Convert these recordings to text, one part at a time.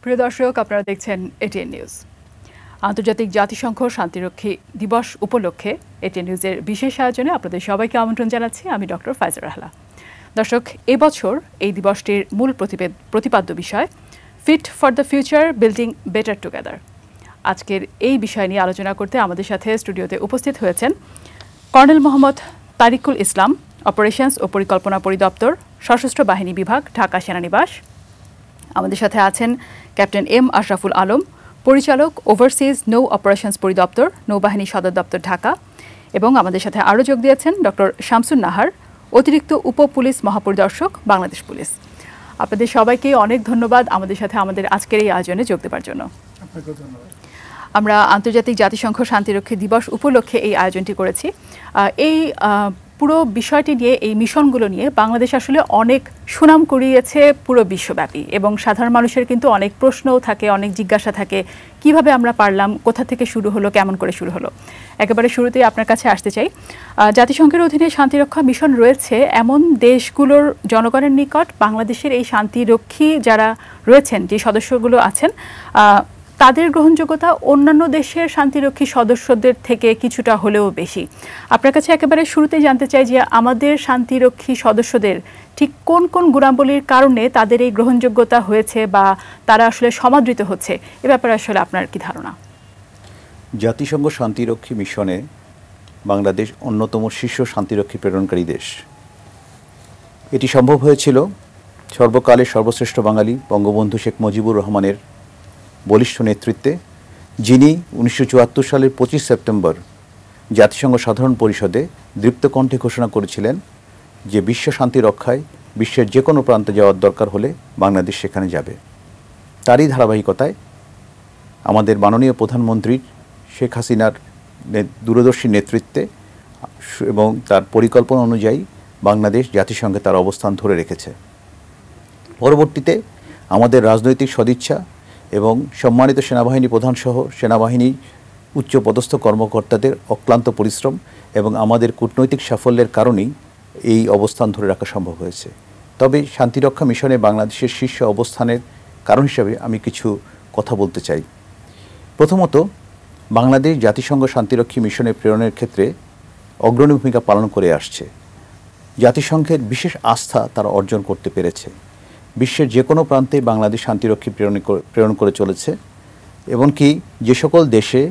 প্রিয় দর্শক, আপনারা দেখছেন এটিএন নিউজ। আন্তর্জাতিক জাতিসংঘ শান্তিরক্ষী দিবস উপলক্ষে এটিএন নিউজের বিশেষ আয়োজনে আপনাদের সবাইকে আমন্ত্রণ জানাচ্ছি। আমি ডক্টর ফাইজা রাহলা। দর্শক, এবছর এই দিবসটির মূল প্রতিপাদ্য বিষয় fit for the future, building better together. আজকের এই বিষয় নিয়ে আলোচনা করতে আমাদের সাথে স্টুডিওতে উপস্থিত হয়েছেন কর্নেল মোহাম্মদ তারিকুল ইসলাম, অপারেশনস ও পরিকল্পনা পরিদপ্তর, সশস্ত্র বাহিনী বিভাগ, ঢাকা সেনানিবাস। আমাদের সাথে আছেন ক্যাপ্টেন এম আশরাফুল আলম, পরিচালক, ওভারসিজ নৌ অপারেশনস পরিদপ্তর, নৌবাহিনী সদর দপ্তর, ঢাকা। এবং আমাদের সাথে আরও যোগ দিয়েছেন ডক্টর শামসুন নাহার, অতিরিক্ত উপ পুলিশ মহাপরিদর্শক, বাংলাদেশ পুলিশ। আপনাদের সবাইকে অনেক ধন্যবাদ আমাদের সাথে আমাদের আজকের এই আয়োজনে যোগ দেওয়ার জন্য। আমরা আন্তর্জাতিক জাতিসংঘ শান্তিরক্ষী দিবস উপলক্ষে এই আয়োজনটি করেছি। এই পুরো বিষয়টি নিয়ে, এই মিশনগুলো নিয়ে বাংলাদেশ আসলে অনেক সুনাম কুড়িয়েছে পুরো বিশ্বব্যাপী, এবং সাধারণ মানুষের কিন্তু অনেক প্রশ্নও থাকে, অনেক জিজ্ঞাসা থাকে, কিভাবে আমরা পারলাম, কোথা থেকে শুরু হলো, কেমন করে শুরু হলো। একেবারে শুরুতেই আপনার কাছে আসতে চাই, জাতিসংঘের অধীনে শান্তিরক্ষা মিশন রয়েছে এমন দেশগুলোর জনগণের নিকট বাংলাদেশের এই শান্তিরক্ষী যারা রয়েছেন, যে সদস্যগুলো আছেন, তাদের গ্রহণযোগ্যতা অন্যান্য দেশের শান্তিরক্ষী সদস্যদের থেকে কিছুটা হলেও বেশি। আপনার কাছে একেবারে শুরুতেই জানতে চাই যে আমাদের শান্তিরক্ষী সদস্যদের ঠিক কোন কোন গুণাবলীর কারণে তাদের এই গ্রহণযোগ্যতা হয়েছে বা তারা আসলে সমাদৃত হচ্ছে, এ ব্যাপারে আসলে আপনার কি ধারণা? জাতিসংঘ শান্তিরক্ষী মিশনে বাংলাদেশ অন্যতম শীর্ষ শান্তিরক্ষী প্রেরণকারী দেশ। এটি সম্ভব হয়েছিল সর্বকালের সর্বশ্রেষ্ঠ বাঙালি বঙ্গবন্ধু শেখ মুজিবুর রহমানের বলিষ্ঠ নেতৃত্বে, যিনি 1974 সালের 25 সেপ্টেম্বর জাতিসংঘ সাধারণ পরিষদে দৃপ্তকণ্ঠে ঘোষণা করেছিলেন যে বিশ্ব শান্তি রক্ষায় বিশ্বের যে কোনো প্রান্তে যাওয়ার দরকার হলে বাংলাদেশ সেখানে যাবে। তারই ধারাবাহিকতায় আমাদের মাননীয় প্রধানমন্ত্রী শেখ হাসিনার দূরদর্শী নেতৃত্বে এবং তার পরিকল্পনা অনুযায়ী বাংলাদেশ জাতিসংঘে তার অবস্থান ধরে রেখেছে। পরবর্তীতে আমাদের রাজনৈতিক সদিচ্ছা এবং সম্মানিত সেনাবাহিনী প্রধানসহ সেনাবাহিনীর উচ্চপদস্থ কর্মকর্তাদের অক্লান্ত পরিশ্রম এবং আমাদের কূটনৈতিক সাফল্যের কারণেই এই অবস্থান ধরে রাখা সম্ভব হয়েছে। তবে শান্তিরক্ষা মিশনে বাংলাদেশের শীর্ষ অবস্থানের কারণ হিসাবে আমি কিছু কথা বলতে চাই। প্রথমত, বাংলাদেশ জাতিসংঘ শান্তিরক্ষী মিশনে প্রেরণের ক্ষেত্রে অগ্রণী ভূমিকা পালন করে আসছে। জাতিসংঘের বিশেষ আস্থা তারা অর্জন করতে পেরেছে। বিশ্বের যে কোনো প্রান্তে বাংলাদেশ শান্তিরক্ষী প্রেরণ করে চলেছে। এমনকি যে সকল দেশে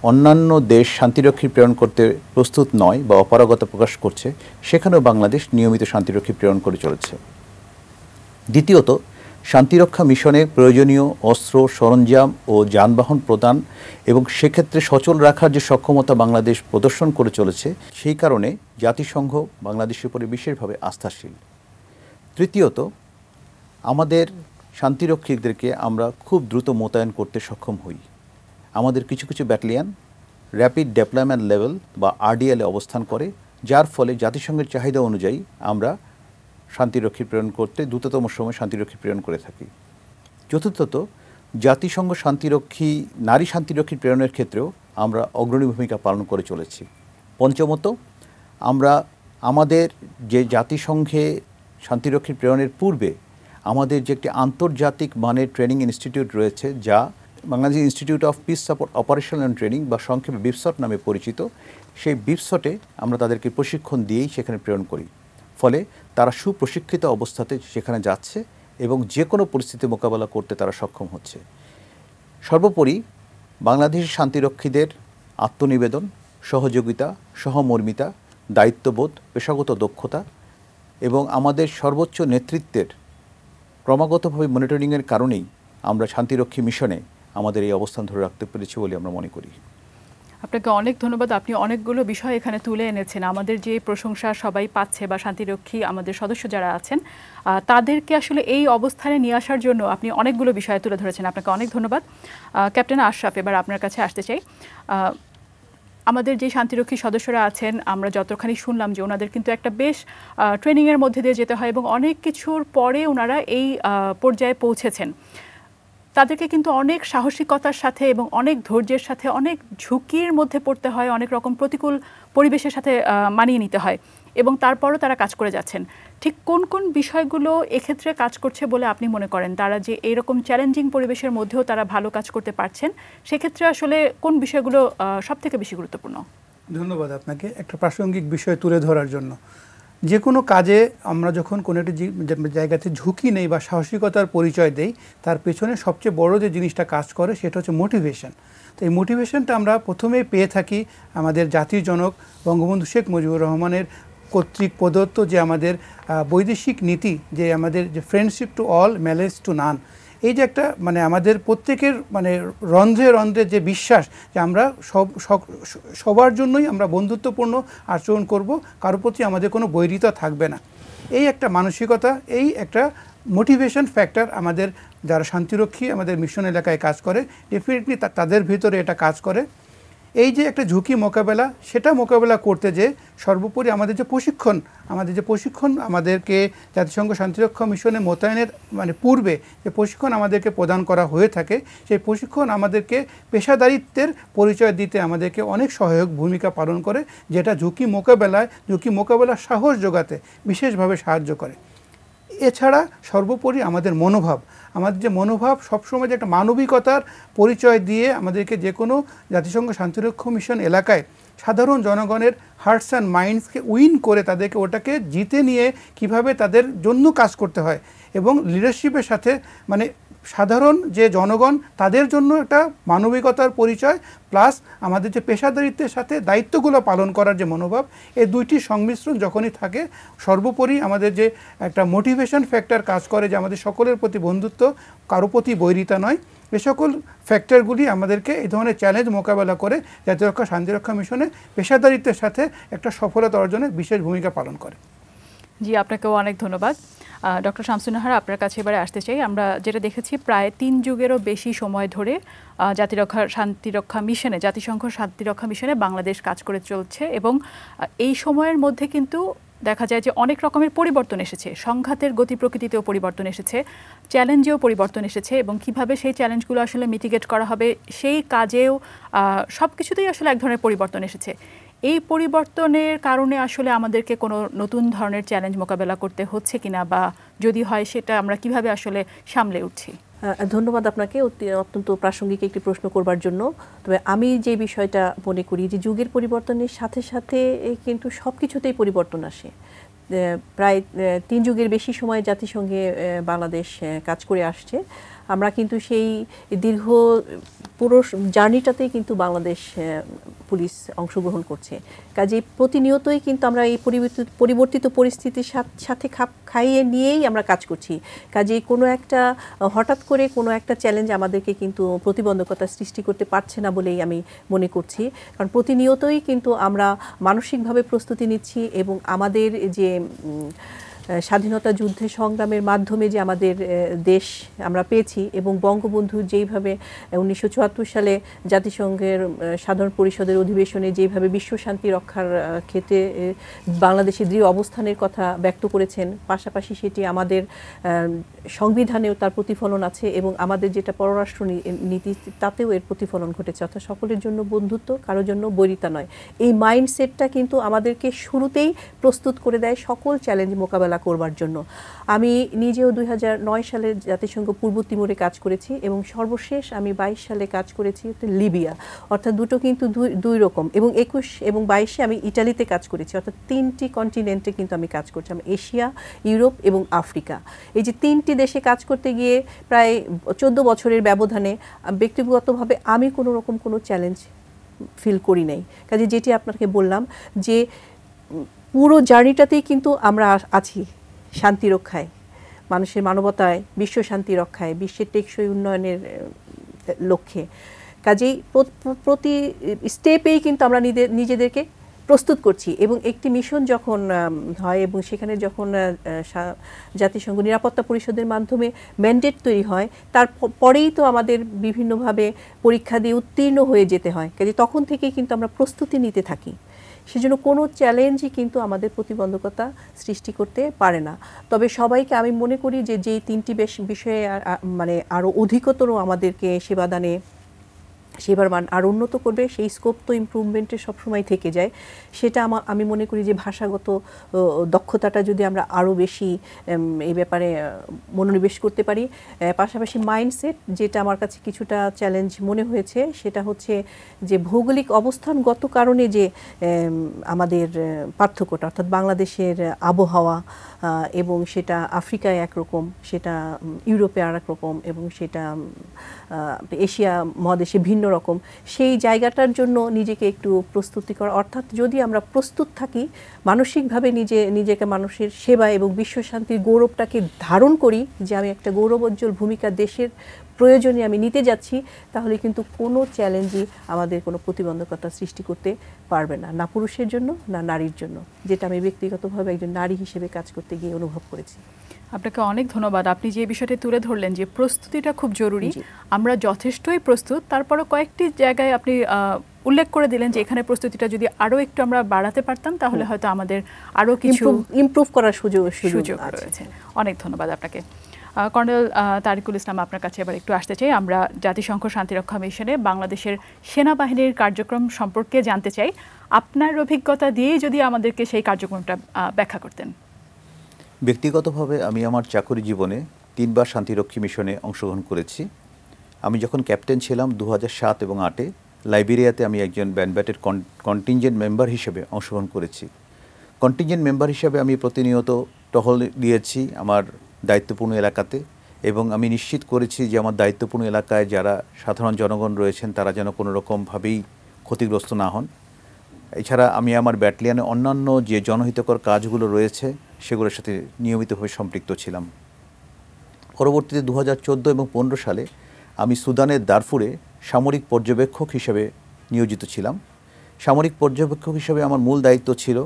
অন্যান্য দেশ শান্তিরক্ষী প্রেরণ করতে প্রস্তুত নয় বা অপারগতা প্রকাশ করছে, সেখানেও বাংলাদেশ নিয়মিত শান্তিরক্ষী প্রেরণ করে চলেছে। দ্বিতীয়ত, শান্তিরক্ষা মিশনে প্রয়োজনীয় অস্ত্র, সরঞ্জাম ও যানবাহন প্রদান এবং সেক্ষেত্রে সচল রাখার যে সক্ষমতা বাংলাদেশ প্রদর্শন করে চলেছে, সেই কারণে জাতিসংঘ বাংলাদেশের উপরে বিশেষভাবে আস্থাশীল। তৃতীয়ত, আমাদের শান্তিরক্ষীদেরকে আমরা খুব দ্রুত মোতায়েন করতে সক্ষম হই। আমাদের কিছু কিছু ব্যাটালিয়ান র্যাপিড ডেপ্লয়মেন্ট লেভেল বা আরডিএলে অবস্থান করে, যার ফলে জাতিসংঘের চাহিদা অনুযায়ী আমরা শান্তিরক্ষী প্রেরণ করতে দ্রুততম সময় শান্তিরক্ষী প্রেরণ করে থাকি। চতুর্থত, জাতিসংঘ শান্তিরক্ষী নারী শান্তিরক্ষী প্রেরণের ক্ষেত্রেও আমরা অগ্রণী ভূমিকা পালন করে চলেছি। পঞ্চমত, আমরা আমাদের যে জাতিসংঘে শান্তিরক্ষী প্রেরণের পূর্বে আমাদের যে একটি আন্তর্জাতিক মানের ট্রেনিং ইনস্টিটিউট রয়েছে, যা Bangladesh institute of piece support operation and training বা সংক্ষেপে বিপসট নামে পরিচিত, সেই বিপসটে আমরা তাদেরকে প্রশিক্ষণ দিয়েই সেখানে প্রেরণ করি। ফলে তারা সুপ্রশিক্ষিত অবস্থাতে সেখানে যাচ্ছে এবং যে কোনো পরিস্থিতি মোকাবেলা করতে তারা সক্ষম হচ্ছে। সর্বোপরি বাংলাদেশের শান্তিরক্ষীদের আত্মনিবেদন, সহযোগিতা, সহমর্মিতা, দায়িত্ববোধ, পেশাগত দক্ষতা এবং আমাদের সর্বোচ্চ নেতৃত্বের ক্রমাগতভাবে মনিটরিংয়ের কারণেই আমরা শান্তিরক্ষী মিশনে আমাদের এই অবস্থান ধরে রাখতে পেরেছি বলে আমরা মনে করি। আপনাকে অনেক ধন্যবাদ। আপনি অনেকগুলো বিষয় এখানে তুলে এনেছেন। আমাদের যে প্রশংসা সবাই পাচ্ছে বা শান্তিরক্ষী আমাদের সদস্য যারা আছেন তাদেরকে আসলে এই অবস্থানে নিয়ে আসার জন্য আপনি অনেকগুলো বিষয় তুলে ধরেছেন। আপনাকে অনেক ধন্যবাদ। ক্যাপ্টেন আশরাফ, এবার আপনার কাছে আসতে চাই। আমাদের যে শান্তিরক্ষী সদস্যরা আছেন, আমরা যতখানি শুনলাম যে ওনাদের কিন্তু একটা বেশ ট্রেনিংয়ের মধ্যে দিয়ে যেতে হয় এবং অনেক কিছুর পরে ওনারা এই পর্যায়ে পৌঁছেছেন। তাদেরকে কিন্তু অনেক সাহসিকতার সাথে এবং অনেক ধৈর্যের সাথে, অনেক ঝুঁকির মধ্যে পড়তে হয়, অনেক রকম প্রতিকূল পরিবেশের সাথে মানিয়ে নিতে হয়। এবং তারপরও তারা কাজ করে যাচ্ছেন। ঠিক কোন কোন বিষয়গুলো এক্ষেত্রে কাজ করছে বলে আপনি মনে করেন? তারা যে এরকম চ্যালেঞ্জিং পরিবেশের মধ্যেও তারা ভালো কাজ করতে পারছেন, সেক্ষেত্রে আসলে কোন বিষয়গুলো সবথেকে বেশি গুরুত্বপূর্ণ? ধন্যবাদ আপনাকে একটা প্রাসঙ্গিক বিষয় তুলে ধরার জন্য। যে কোনো কাজে আমরা যখন কোনো একটি জায়গাতে ঝুঁকি নেই বা সাহসিকতার পরিচয় দেই, তার পেছনে সবচেয়ে বড় যে জিনিসটা কাজ করে সেটা হচ্ছে মোটিভেশন। তো এই মোটিভেশনটা আমরা প্রথমেই পেয়ে থাকি আমাদের জাতির জনক বঙ্গবন্ধু শেখ মুজিবুর রহমানের কর্তৃক প্রদত্ত যে আমাদের বৈদেশিক নীতি, যে আমাদের যে friendship to all manage two নান, এই যে একটা মানে আমাদের প্রত্যেকের মানে রন্ধ্রে রন্ধ্রে যে বিশ্বাস যে আমরা সবার জন্যই আমরা বন্ধুত্বপূর্ণ আচরণ করব, কারোর প্রতি আমাদের কোনো বৈরিতা থাকবে না, এই একটা মানসিকতা, এই একটা মোটিভেশন ফ্যাক্টর আমাদের যারা শান্তিরক্ষী আমাদের মিশন এলাকায় কাজ করে ডেফিনেটলি তাদের ভিতরে এটা কাজ করে। এই যে একটা ঝুঁকি মোকাবেলা, সেটা মোকাবেলা করতে যে সর্বোপরি আমাদের যে প্রশিক্ষণ আমাদেরকে জাতিসংঘ শান্তিরক্ষা মিশনে মোতায়েনের মানে পূর্বে যে প্রশিক্ষণ আমাদেরকে প্রদান করা হয়ে থাকে, সেই প্রশিক্ষণ আমাদেরকে পেশাদারিত্বের পরিচয় দিতে আমাদেরকে অনেক সহায়ক ভূমিকা পালন করে, যেটা ঝুঁকি মোকাবেলার সাহস জোগাতে বিশেষভাবে সাহায্য করে। এছাড়া সর্বোপরি আমাদের যে মনোভাব সবসময় যে একটা মানবিকতার পরিচয় দিয়ে আমাদেরকে যে কোনো জাতিসংঘ শান্তিরক্ষা মিশন এলাকায় সাধারণ জনগণের হার্টস অ্যান্ড মাইন্ডসকে উইন করে তাদেরকে ওটাকে জিতে নিয়ে কিভাবে তাদের জন্য কাজ করতে হয়, এবং লিডারশিপের সাথে মানে সাধারণ যে জনগণ তাদের জন্য একটা মানবিকতার পরিচয় প্লাস আমাদের যে পেশাদারিত্বের সাথে দায়িত্বগুলো পালন করার যে মনোভাব, এই দুইটি সংমিশ্রণ যখনই থাকে, সর্বোপরি আমাদের যে একটা মোটিভেশন ফ্যাক্টর কাজ করে যে আমাদের সকলের প্রতি বন্ধুত্ব, কারো প্রতি বৈরিতা নয়, এ সকল ফ্যাক্টরগুলি আমাদেরকে এই ধরনের চ্যালেঞ্জ মোকাবেলা করে জাতিরক্ষা শান্তিরক্ষা মিশনে পেশাদারিত্বের সাথে একটা সফলতা অর্জনে বিশেষ ভূমিকা পালন করে। জি, আপনাকেও অনেক ধন্যবাদ। ডক্টর শামসুন নাহার, আপনার কাছে এবারে আসতে চাই। আমরা যেটা দেখেছি প্রায় 3 যুগেরও বেশি সময় ধরে জাতিসংঘ শান্তিরক্ষা মিশনে বাংলাদেশ কাজ করে চলছে, এবং এই সময়ের মধ্যে কিন্তু দেখা যায় যে অনেক রকমের পরিবর্তন এসেছে, সংঘাতের গতি প্রকৃতিতেও পরিবর্তন এসেছে, চ্যালেঞ্জেও পরিবর্তন এসেছে, এবং কিভাবে সেই চ্যালেঞ্জগুলো আসলে মিটিগেট করা হবে সেই কাজেও সব কিছুতেই আসলে এক ধরনের পরিবর্তন এসেছে। এই পরিবর্তনের কারণে আসলে আমাদেরকে কোনো নতুন ধরনের চ্যালেঞ্জ মোকাবেলা করতে হচ্ছে কিনা, বা যদি হয় সেটা আমরা কিভাবে আসলে সামলে উঠছি? ধন্যবাদ আপনাকে অত্যন্ত প্রাসঙ্গিক একটি প্রশ্ন করবার জন্য। তবে আমি যে বিষয়টা মনে করি যে যুগের পরিবর্তনের সাথে সাথে কিন্তু সব কিছুতেই পরিবর্তন আসে। প্রায় 3 যুগের বেশি সময় জাতিসংঘে বাংলাদেশ কাজ করে আসছে। আমরা কিন্তু সেই দীর্ঘ পুরো জার্নিটাতেই কিন্তু বাংলাদেশ পুলিশ অংশগ্রহণ করছে। কাজে প্রতিনিয়তই কিন্তু আমরা এই পরিবর্তিত পরিস্থিতির সাথে খাপ খাইয়ে নিয়েই আমরা কাজ করছি। কাজে কোনো একটা হঠাৎ করে কোনো একটা চ্যালেঞ্জ আমাদেরকে কিন্তু প্রতিবন্ধকতা সৃষ্টি করতে পারছে না বলেই আমি মনে করছি। কারণ প্রতিনিয়তই কিন্তু আমরা মানসিকভাবে প্রস্তুতি নিচ্ছি, এবং আমাদের যে স্বাধীনতা যুদ্ধে সংগ্রামের মাধ্যমে যে আমাদের দেশ আমরা পেয়েছি, এবং বঙ্গবন্ধু যেইভাবে 1974 সালে জাতিসংঘের সাধারণ পরিষদের অধিবেশনে যেইভাবে বিশ্ব শান্তি রক্ষার ক্ষেত্রে বাংলাদেশের দৃঢ় অবস্থানের কথা ব্যক্ত করেছেন, পাশাপাশি সেটি আমাদের সংবিধানেও তার প্রতিফলন আছে, এবং আমাদের যেটা পররাষ্ট্র নীতি তাতেও এর প্রতিফলন ঘটেছে, অর্থাৎ সকলের জন্য বন্ধুত্ব, কারোর জন্য বৈরিতা নয়। এই মাইন্ডসেটটা কিন্তু আমাদেরকে শুরুতেই প্রস্তুত করে দেয় সকল চ্যালেঞ্জ মোকাবেলা করবার জন্য। আমি নিজেও 2009 সালে জাতিসংঘ পূর্ব তিমুরে কাজ করেছি, এবং সর্বশেষ আমি 22 সালে কাজ করেছি লিবিয়া, অর্থাৎ দুটো কিন্তু দুই রকম, এবং 21 এবং 22-এ আমি ইটালিতে কাজ করেছি, অর্থাৎ 3টি কন্টিনেন্টে কিন্তু আমি কাজ করছিলাম, এশিয়া, ইউরোপ এবং আফ্রিকা। এই যে 3টি দেশে কাজ করতে গিয়ে প্রায় 14 বছরের ব্যবধানে ব্যক্তিগতভাবে আমি কোনো রকম কোনো চ্যালেঞ্জ ফিল করি নাই। কাজে যেটি আপনাকে বললাম যে পুরো জার্নিটাতেই কিন্তু আমরা আছি শান্তি রক্ষায়, মানুষের মানবতায়, বিশ্ব শান্তি রক্ষায়, বিশ্বের টেকসই উন্নয়নের লক্ষ্যে। কাজেই প্রতি স্টেপেই কিন্তু আমরা নিজেদেরকে প্রস্তুত করছি, এবং একটি মিশন যখন হয় এবং সেখানে যখন জাতিসংঘ নিরাপত্তা পরিষদের মাধ্যমে ম্যান্ডেট তৈরি হয়, তারপরেই তো আমাদের বিভিন্নভাবে পরীক্ষা দিয়ে উত্তীর্ণ হয়ে যেতে হয়। কাজে তখন থেকেই কিন্তু আমরা প্রস্তুতি নিতে থাকি। সেজন্য কোনো চ্যালেঞ্জই কিন্তু আমাদের প্রতিবন্ধকতা সৃষ্টি করতে পারে না। তবে সবাইকে আমি মনে করি যে যেই 3টি বিষয়ে মানে আরও অধিকতর আমাদেরকে সেবাদানে সেবার মান আরও উন্নত করবে, সেই স্কোপ তো ইমপ্রুভমেন্টের সবসময় থেকে যায়। সেটা আমি মনে করি যে ভাষাগত দক্ষতাটা যদি আমরা আরও বেশি এই ব্যাপারে মনোনিবেশ করতে পারি, পাশাপাশি মাইন্ডসেট, যেটা আমার কাছে কিছুটা চ্যালেঞ্জ মনে হয়েছে, সেটা হচ্ছে যে ভৌগোলিক অবস্থানগত কারণে যে আমাদের পার্থক্যটা, অর্থাৎ বাংলাদেশের আবহাওয়া এবং সেটা আফ্রিকায় একরকম, সেটা ইউরোপে আর এক রকম, এবং সেটা এশিয়া মহাদেশে ভিন্ন রকম, সেই জায়গাটার জন্য নিজেকে একটু প্রস্তুতি করা। অর্থাৎ যদি আমরা প্রস্তুত থাকি, মানসিকভাবে নিজেকে মানুষের সেবা এবং বিশ্বশান্তির গৌরবটাকে ধারণ করি যে আমি একটা গৌরবোজ্জ্বল ভূমিকা দেশের প্রয়োজনে আমি নিতে যাচ্ছি, তাহলে কিন্তু কোনো চ্যালেঞ্জই আমাদের কোনো প্রতিবন্ধকতা সৃষ্টি করতে পারবে না, না পুরুষের জন্য না নারীর জন্য, যেটা আমি ব্যক্তিগতভাবে একজন নারী হিসেবে কাজ করতে গিয়ে অনুভব করেছি। আপনাকে অনেক ধন্যবাদ। আপনি যে বিষয়টি তুলে ধরলেন যে প্রস্তুতিটা খুব জরুরি, আমরা যথেষ্টই প্রস্তুত, তারপরও কয়েকটি জায়গায় আপনি উল্লেখ করে দিলেন যে এখানে প্রস্তুতিটা যদি আরও একটু আমরা বাড়াতে পারতাম তাহলে হয়তো আমাদের আরও কিছু ইমপ্রুভ করার সুযোগ রয়েছে। অনেক ধন্যবাদ আপনাকে। কর্নেল তারিকুল ইসলাম, আপনার কাছে এবার একটু আসতে চাই। আমরা জাতিসংঘ শান্তিরক্ষা মিশনে বাংলাদেশের সেনাবাহিনীর কার্যক্রম সম্পর্কে জানতে চাই। আপনার অভিজ্ঞতা দিয়েই যদি আমাদেরকে সেই কার্যক্রমটা ব্যাখ্যা করতেন। ব্যক্তিগতভাবে আমি আমার চাকরি জীবনে 3 বার শান্তিরক্ষী মিশনে অংশগ্রহণ করেছি। আমি যখন ক্যাপ্টেন ছিলাম 2007 এবং 2008-এ লাইবেরিয়াতে আমি একজন ব্যান্ডব্যাটের কন্টিনজেন্ট মেম্বার হিসেবে অংশগ্রহণ করেছি। কন্টিনজেন্ট মেম্বার হিসেবে আমি প্রতিনিয়ত টহল দিয়েছি আমার দায়িত্বপূর্ণ এলাকাতে, এবং আমি নিশ্চিত করেছি যে আমার দায়িত্বপূর্ণ এলাকায় যারা সাধারণ জনগণ রয়েছেন তারা যেন কোনো রকমভাবেই ক্ষতিগ্রস্ত না হন। এছাড়া আমি আমার ব্যাটালিয়নে অন্যান্য যে জনহিতকর কাজগুলো রয়েছে সেগুলোর সাথে নিয়মিতভাবে সম্পৃক্ত ছিলাম। পরবর্তীতে 2014 এবং 2015 সালে আমি সুদানের দারফুরে সামরিক পর্যবেক্ষক হিসেবে নিয়োজিত ছিলাম। সামরিক পর্যবেক্ষক হিসেবে আমার মূল দায়িত্ব ছিল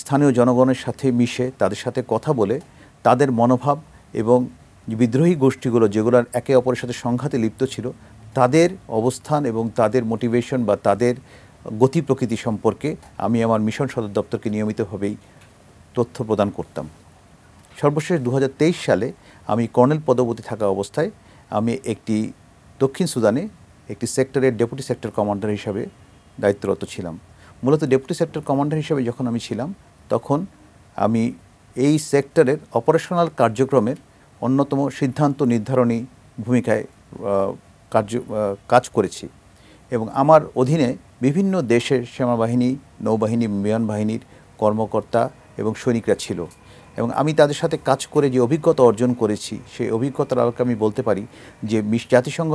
স্থানীয় জনগণের সাথে মিশে তাদের সাথে কথা বলে তাদের মনোভাব এবং বিদ্রোহী গোষ্ঠীগুলো যেগুলো একে অপরের সাথে সংঘাতে লিপ্ত ছিল তাদের অবস্থান এবং তাদের মোটিভেশন বা তাদের গতি প্রকৃতি সম্পর্কে আমি আমার মিশন সদর দপ্তরকে নিয়মিতভাবেই তথ্য প্রদান করতাম। সর্বশেষ 2023 সালে আমি কর্নেল পদবর্তী থাকা অবস্থায় আমি একটি দক্ষিণ সুদানে একটি সেক্টরের ডেপুটি সেক্টর কমান্ডার হিসাবে দায়িত্বরত ছিলাম। মূলত ডেপুটি সেক্টর কমান্ডার হিসেবে যখন আমি ছিলাম তখন আমি এই সেক্টরের অপারেশনাল কার্যক্রমের অন্যতম সিদ্ধান্ত নির্ধারণী ভূমিকায় কাজ করেছি, এবং আমার অধীনে বিভিন্ন দেশের সেনাবাহিনী, নৌবাহিনী, বিমান বাহিনীর কর্মকর্তা এবং সৈনিকরা ছিল, এবং আমি তাদের সাথে কাজ করে যে অভিজ্ঞতা অর্জন করেছি সেই অভিজ্ঞতার আলোকে আমি বলতে পারি যে জাতিসংঘ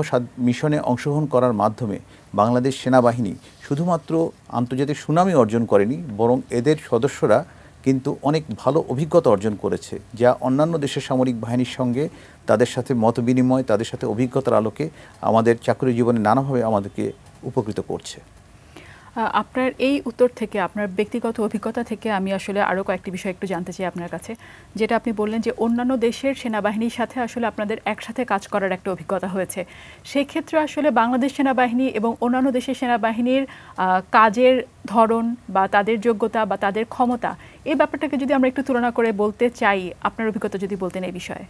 মিশনে অংশগ্রহণ করার মাধ্যমে বাংলাদেশ সেনাবাহিনী শুধুমাত্র আন্তর্জাতিক সুনামই অর্জন করেনি, বরং এদের সদস্যরা কিন্তু অনেক ভালো অভিজ্ঞতা অর্জন করেছে, যা অন্যান্য দেশের সামরিক বাহিনীর সঙ্গে তাদের সাথে মত বিনিময়, তাদের সাথে অভিজ্ঞতার আলোকে আমাদের চাকরি জীবনে নানাভাবে আমাদেরকে উপকৃত করছে। আপনার এই উত্তর থেকে, আপনার ব্যক্তিগত অভিজ্ঞতা থেকে আমি আসলে আরও কয়েকটি বিষয় একটু জানতে চাই আপনার কাছে। যেটা আপনি বললেন যে অন্যান্য দেশের সেনাবাহিনীর সাথে আসলে আপনাদের একসাথে কাজ করার একটা অভিজ্ঞতা হয়েছে। সেই ক্ষেত্রে আসলে বাংলাদেশ সেনাবাহিনী এবং অন্যান্য দেশের সেনাবাহিনীর কাজের ধরন বা তাদের যোগ্যতা বা তাদের ক্ষমতা, এই ব্যাপারটাকে যদি আমরা একটু তুলনা করে বলতে চাই, আপনার অভিজ্ঞতা যদি বলতেন এই বিষয়ে।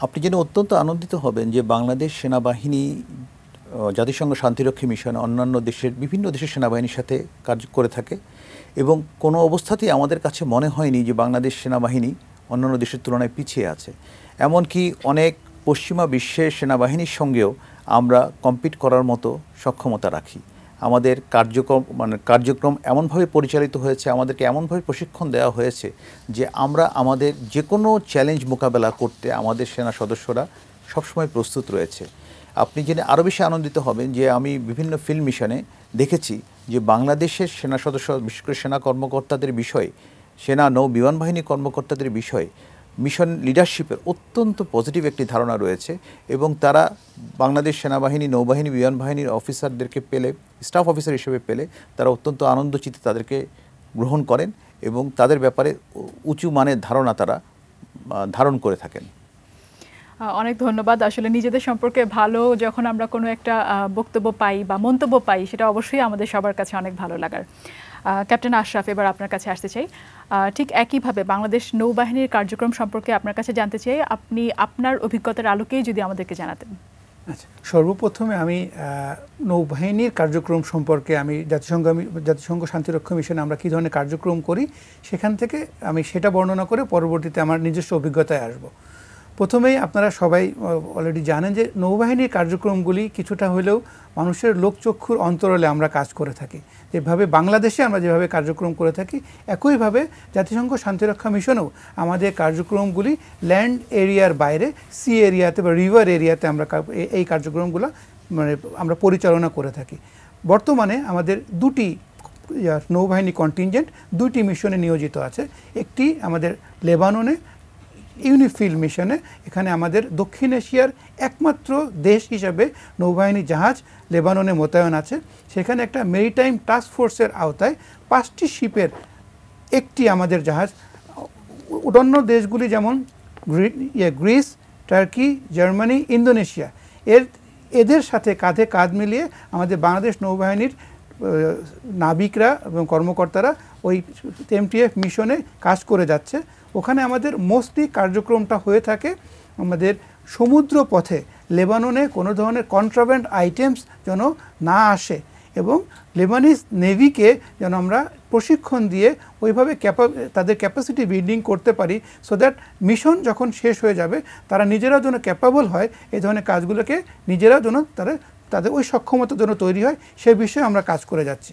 আপনি জেনে অত্যন্ত আনন্দিত হবেন যে বাংলাদেশ সেনাবাহিনী জাতিসংঘ শান্তিরক্ষী মিশন অন্যান্য দেশের বিভিন্ন দেশের সেনাবাহিনীর সাথে কাজ করে থাকে, এবং কোনো অবস্থাতেই আমাদের কাছে মনে হয়নি যে বাংলাদেশ সেনাবাহিনী অন্যান্য দেশের তুলনায় পিছিয়ে আছে। এমনকি অনেক পশ্চিমা বিশ্বের সেনাবাহিনীর সঙ্গেও আমরা কম্পিট করার মতো সক্ষমতা রাখি। আমাদের কার্যক্রম এমনভাবে পরিচালিত হয়েছে, আমাদেরকে এমনভাবে প্রশিক্ষণ দেওয়া হয়েছে যে আমরা আমাদের যে কোনো চ্যালেঞ্জ মোকাবেলা করতে আমাদের সেনা সদস্যরা সবসময় প্রস্তুত রয়েছে। আপনি জেনে আরও বেশি আনন্দিত হবেন যে আমি বিভিন্ন ফিল্ড মিশনে দেখেছি যে বাংলাদেশের সেনা সদস্য, বিশেষ করে সেনা কর্মকর্তাদের বিষয়ে, সেনা নৌ বিমান বাহিনী কর্মকর্তাদের বিষয়ে মিশন লিডারশিপের অত্যন্ত পজিটিভ একটি ধারণা রয়েছে, এবং তারা বাংলাদেশ সেনাবাহিনী, নৌবাহিনী, বিমান বাহিনীর অফিসারদেরকে পেলে, স্টাফ অফিসার হিসেবে পেলে তারা অত্যন্ত আনন্দচিত্তে তাদেরকে গ্রহণ করেন এবং তাদের ব্যাপারে উঁচু মানের ধারণা তারা ধারণ করে থাকেন। অনেক ধন্যবাদ। আসলে নিজেদের সম্পর্কে ভালো যখন আমরা কোনো একটা বক্তব্য পাই বা মন্তব্য পাই, সেটা অবশ্যই আমাদের সবার কাছে অনেক ভালো লাগার। ক্যাপ্টেন আশরাফ, এবার আপনার কাছে আসতে চাই। ঠিক একইভাবে বাংলাদেশ নৌবাহিনীর কার্যক্রম সম্পর্কে আপনার কাছে জানতে চাই, আপনি আপনার অভিজ্ঞতার আলোকেই যদি আমাদেরকে জানাতেন। আচ্ছা, সর্বপ্রথমে আমি নৌবাহিনীর কার্যক্রম সম্পর্কে আমি জাতিসংঘ শান্তিরক্ষা মিশনে আমরা কী ধরনের কার্যক্রম করি সেখান থেকে আমি সেটা বর্ণনা করে পরবর্তীতে আমার নিজস্ব অভিজ্ঞতায় আসব। প্রথমেই আপনারা সবাই অলরেডি জানেন যে নৌবাহিনীর কার্যক্রমগুলি কিছুটা হলেও মানুষের লোকচক্ষুর অন্তরালে আমরা কাজ করে থাকি। যেভাবে বাংলাদেশে আমরা যেভাবে কার্যক্রম করে থাকি, একইভাবে জাতিসংঘ শান্তিরক্ষা মিশনেও আমাদের কার্যক্রমগুলি ল্যান্ড এরিয়ার বাইরে সি এরিয়াতে বা রিভার এরিয়াতে আমরা এই কার্যক্রমগুলো মানে আমরা পরিচালনা করে থাকি। বর্তমানে আমাদের দুটি নৌবাহিনী কন্টিনজেন্ট দুটি মিশনে নিয়োজিত আছে। একটি আমাদের লেবাননে ইউনিফিল মিশনে, এখানে আমাদের দক্ষিণ এশিয়ার একমাত্র দেশ হিসাবে নৌবাহিনী জাহাজ লেবাননে মোতায়েন আছে। সেখানে একটা মেরিটাইম টাস্ক ফোর্সের আওতায় 5টি শিপের একটি আমাদের জাহাজ, অন্য দেশগুলি যেমন গ্রিস, টার্কি, জার্মানি, ইন্দোনেশিয়া এদের সাথে কাঁধে কাঁধ মিলিয়ে আমাদের বাংলাদেশ নৌবাহিনীর নাবিকরা এবং কর্মকর্তারা ওই এমটিএফ মিশনে কাজ করে যাচ্ছে। ওখানে আমাদের মোস্টলি কার্যক্রমটা হয়ে থাকে আমাদের সমুদ্র পথে লেবাননে কোনো ধরনের কন্ট্রাব্যান্ড আইটেমস যেন না আসে এবং লেবানিজ নেভিকে যেন আমরা প্রশিক্ষণ দিয়ে ওইভাবে তাদের ক্যাপাসিটি বিল্ডিং করতে পারি, সো দ্যাট মিশন যখন শেষ হয়ে যাবে তারা নিজেরাও যেন ক্যাপাবল হয় এই ধরনের কাজগুলোকে নিজেরাও যেন তাদের ওই সক্ষমতা যেন তৈরি হয়, সে বিষয়ে আমরা কাজ করে যাচ্ছি।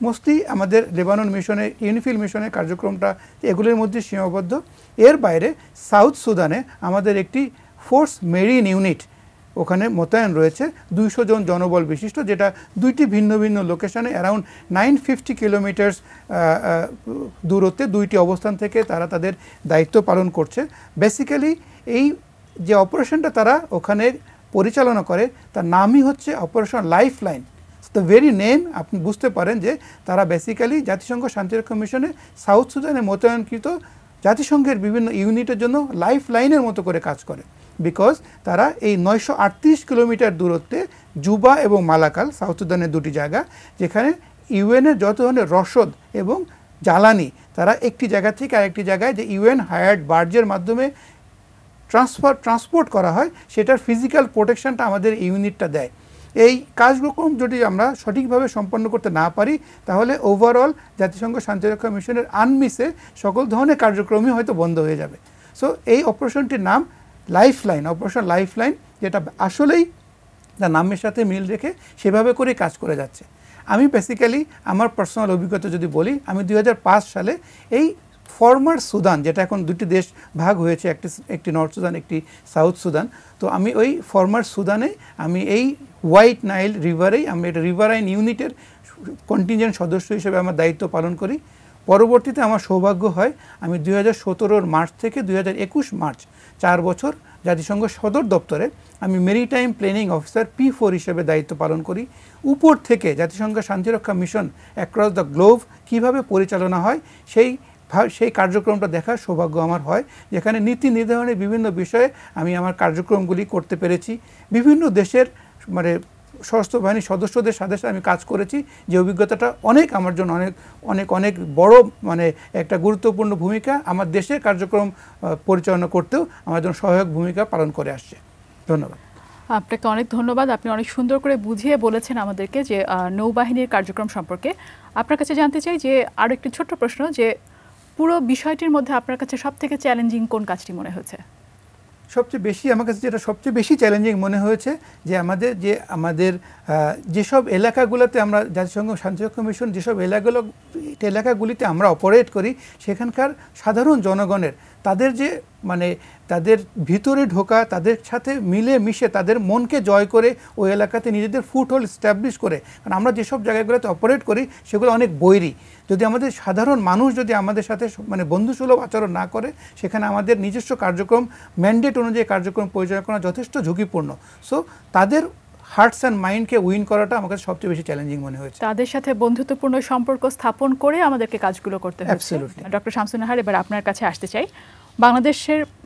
মোস্টলি আমাদের লেবানন মিশনে ইউনিফিল মিশনের কার্যক্রমটা এগুলির মধ্যে সীমাবদ্ধ। এর বাইরে সাউথ সুদানে আমাদের একটি ফোর্স মেরিন ইউনিট ওখানে মোতায়েন রয়েছে 200 জন জনবল বিশিষ্ট, যেটা দুইটি ভিন্ন ভিন্ন লোকেশনে অ্যারাউন্ড 950 কিলোমিটার্স দূরত্বে দুইটি অবস্থান থেকে তারা তাদের দায়িত্ব পালন করছে। বেসিক্যালি এই যে অপারেশনটা তারা ওখানে পরিচালনা করে তার নামই হচ্ছে operation life line. The very name আপনি বুঝতে পারেন যে তারা বেসিক্যালি জাতিসংঘ শান্তিরক্ষা মিশনে সাউথ সুদানে মোতায়েনকৃত জাতিসংঘের বিভিন্ন ইউনিটের জন্য লাইফ লাইনের মতো করে কাজ করে, বিকজ তারা এই 938 কিলোমিটার দূরত্বে জুবা এবং মালাকাল সাউথ সুদানের দুটি জায়গা, যেখানে ইউএনের যত ধরনের রসদ এবং জ্বালানি তারা একটি জায়গা থেকে আরেকটি জায়গায় যে ইউএন হায়ার্ড বার্জের মাধ্যমে ট্রান্সপোর্ট করা হয়, সেটার ফিজিক্যাল প্রোটেকশনটা আমাদের ইউনিটটা দেয়। এই কাজগুলো যদি আমরা সঠিকভাবে সম্পন্ন করতে না পারি তাহলে ওভারঅল জাতিসংঘ শান্তিরক্ষা মিশনের আনমিসে সকল ধরনের কার্যক্রমই হয়তো বন্ধ হয়ে যাবে। সো এই অপারেশনটির নাম life line, operation life line, যেটা আসলেই তার নামের সাথে মিল রেখে সেভাবে করেই কাজ করে যাচ্ছে। আমি বেসিক্যালি আমার পার্সোনাল অভিজ্ঞতা যদি বলি, আমি 2005 সালে এই ফর্মার সুদান, যেটা এখন দুটি দেশ ভাগ হয়েছে, একটি নর্থ সুদান একটি সাউথ সুদান, তো আমি ওই ফর্মার সুদানে আমি এই হোয়াইট নাইল রিভারেই আমি একটা রিভারাইন ইউনিটের কন্টিনজেন্ট সদস্য হিসেবে আমার দায়িত্ব পালন করি। পরবর্তীতে আমার সৌভাগ্য হয় আমি 2017 মার্চ থেকে 2021 মার্চ 4 বছর জাতিসংঘ সদর দপ্তরে আমি মেরিটাইম প্ল্যানিং অফিসার P4 হিসেবে দায়িত্ব পালন করি। উপর থেকে জাতিসংঘ শান্তিরক্ষা মিশন অ্যাক্রস দ্য গ্লোব কীভাবে পরিচালনা হয় সেই কার্যক্রমটা দেখার সৌভাগ্য আমার হয়, যেখানে নীতি নির্ধারণের বিভিন্ন বিষয়ে আমি আমার কার্যক্রমগুলি করতে পেরেছি। বিভিন্ন দেশের মানে সশস্ত্র বাহিনীর সদস্যদের সাথে আমি কাজ করেছি, যে অভিজ্ঞতাটা আমার জন্য অনেক বড় মানে একটা গুরুত্বপূর্ণ ভূমিকা আমার দেশের কার্যক্রম পরিচালনা করতেও আমার জন্য সহায়ক ভূমিকা পালন করে আসছে। ধন্যবাদ। আপনাকে অনেক ধন্যবাদ। আপনি অনেক সুন্দর করে বুঝিয়ে বলেছেন আমাদেরকে যে নৌবাহিনীর কার্যক্রম সম্পর্কে। আপনার কাছে জানতে চাই যে আরও একটি ছোট্ট প্রশ্ন, যে পুরো বিষয়টির মধ্যে আপনার কাছে সবথেকে চ্যালেঞ্জিং কোন কাজটি মনে হয়েছে? সবচেয়ে বেশি আমার কাছে যেটা সবচেয়ে বেশি চ্যালেঞ্জিং মনে হয়েছে যে আমাদের যেসব এলাকাগুলোতে আমরা জাতিসংঘ শান্তিরক্ষা মিশন যেসব এলাকাগুলিতে আমরা অপারেট করি, সেখানকার সাধারণ জনগণের তাদের ভিতরে ঢোকা, তাদের সাথে মিলে মিশে তাদের মনকে জয় করে ওই এলাকাতে নিজেদের ফুটহোল্ড এস্টাবলিশ করে, কারণ আমরা যেসব জায়গাগুলোতে অপারেট করি সেগুলো অনেক বৈরী। যদি আমাদের সাধারণ মানুষ যদি আমাদের সাথে মানে বন্ধুসুলভ আচরণ না করে, সেখানে আমাদের নিজস্ব কার্যক্রম ম্যান্ডেট অনুযায়ী কার্যক্রম পরিচালনা করা যথেষ্ট ঝুঁকিপূর্ণ। সো তাদের হার্টস অ্যান্ড মাইন্ডকে উইন করাটা আমার কাছে সবচেয়ে বেশি চ্যালেঞ্জিং মনে হয়েছে। তাদের সাথে বন্ধুত্বপূর্ণ সম্পর্ক স্থাপন করে আমাদেরকে কাজগুলো করতে হচ্ছে। ডক্টর শামসুন নাহার, এবার আপনার কাছে আসতে চাই।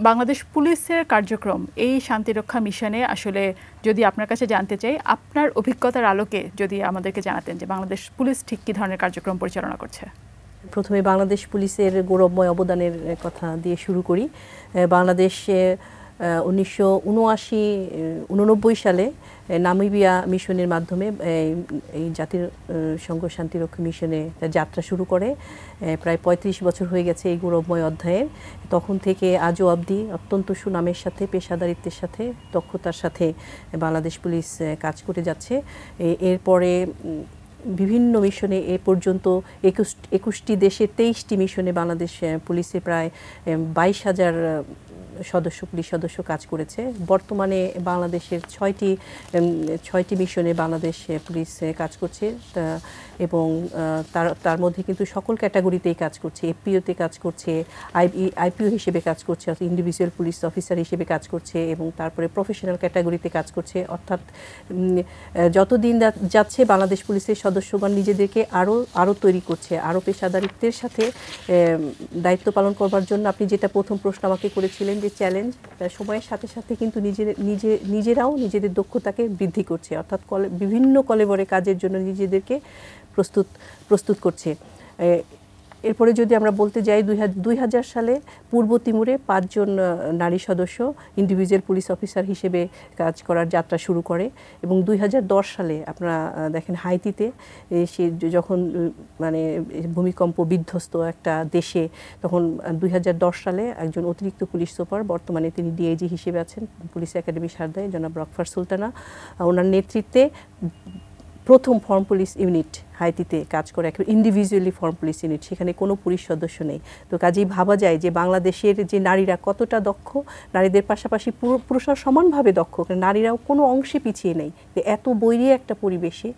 বাংলাদেশ পুলিশের কার্যক্রম এই শান্তিরক্ষা মিশনে আসলে যদি আপনার কাছে জানতে চাই, আপনার অভিজ্ঞতার আলোকে যদি আমাদেরকে জানাতেন যে বাংলাদেশ পুলিশ ঠিক কী ধরনের কার্যক্রম পরিচালনা করছে। প্রথমে বাংলাদেশ পুলিশের গৌরবময় অবদানের কথা দিয়ে শুরু করি। বাংলাদেশে 1989 সালে নামিবিয়া মিশনের মাধ্যমে এই জাতিসংঘ শান্তিরক্ষী মিশনে যাত্রা শুরু করে। প্রায় 35 বছর হয়ে গেছে এই গৌরবময় অধ্যায়ের। তখন থেকে আজও অবধি অত্যন্ত সুনামের সাথে, পেশাদারিত্বের সাথে, দক্ষতার সাথে বাংলাদেশ পুলিশ কাজ করে যাচ্ছে। এরপরে বিভিন্ন মিশনে এ পর্যন্ত 21টি দেশে 23টি মিশনে বাংলাদেশ পুলিশে প্রায় 22,000 পুলিশ সদস্য কাজ করেছে। বর্তমানে বাংলাদেশের 6টি মিশনে বাংলাদেশ পুলিশ কাজ করছে এবং তার মধ্যে কিন্তু সকল ক্যাটাগরিতেই কাজ করছে। এফপিওতে কাজ করছে, আইপিও হিসেবে কাজ করছে, অর্থাৎ ইন্ডিভিজুয়াল পুলিশ অফিসার হিসেবে কাজ করছে এবং তারপরে প্রফেশনাল ক্যাটাগরিতে কাজ করছে। অর্থাৎ যতদিন যাচ্ছে বাংলাদেশ পুলিশের সদস্যগণ নিজেদেরকে আরও তৈরি করছে, আরও পেশাদারিত্বের সাথে দায়িত্ব পালন করবার জন্য। আপনি যেটা প্রথম প্রশ্ন আমাকে করেছিলেন যে চ্যালেঞ্জ, সময়ের সাথে সাথে কিন্তু নিজেরাও নিজেদের দক্ষতাকে বৃদ্ধি করছে, অর্থাৎ বিভিন্ন কলেবরে কাজের জন্য নিজেদেরকে প্রস্তুত করছে। এরপরে যদি আমরা বলতে যাই 2000 সালে পূর্ব তিমুরে 5 জন নারী সদস্য ইন্ডিভিজুয়াল পুলিশ অফিসার হিসেবে কাজ করার যাত্রা শুরু করে এবং 2010 সালে আপনারা দেখেন হাইতিতে সে যখন মানে ভূমিকম্প বিধ্বস্ত একটা দেশে, তখন 2010 সালে একজন অতিরিক্ত পুলিশ সুপার, বর্তমানে তিনি ডিআইজি হিসেবে আছেন পুলিশ একাডেমি সারদায়, জনাব রকফার সুলতানা, ওনার নেতৃত্বে প্রথম ফর্ম পুলিশ ইউনিট হাইতিতে কাজ করে, একটা ইন্ডিভিজুয়ালি ফর্ম পুলিশ ইউনিট, সেখানে কোনো পুলিশ সদস্য নেই। তো কাজেই ভাবা যায় যে বাংলাদেশের যে নারীরা কতটা দক্ষ, নারীদের পাশাপাশি পুরুষরা সমানভাবে দক্ষ, নারীরাও কোনো অংশে পিছিয়ে নেই। এত বৈরী একটা পরিবেশে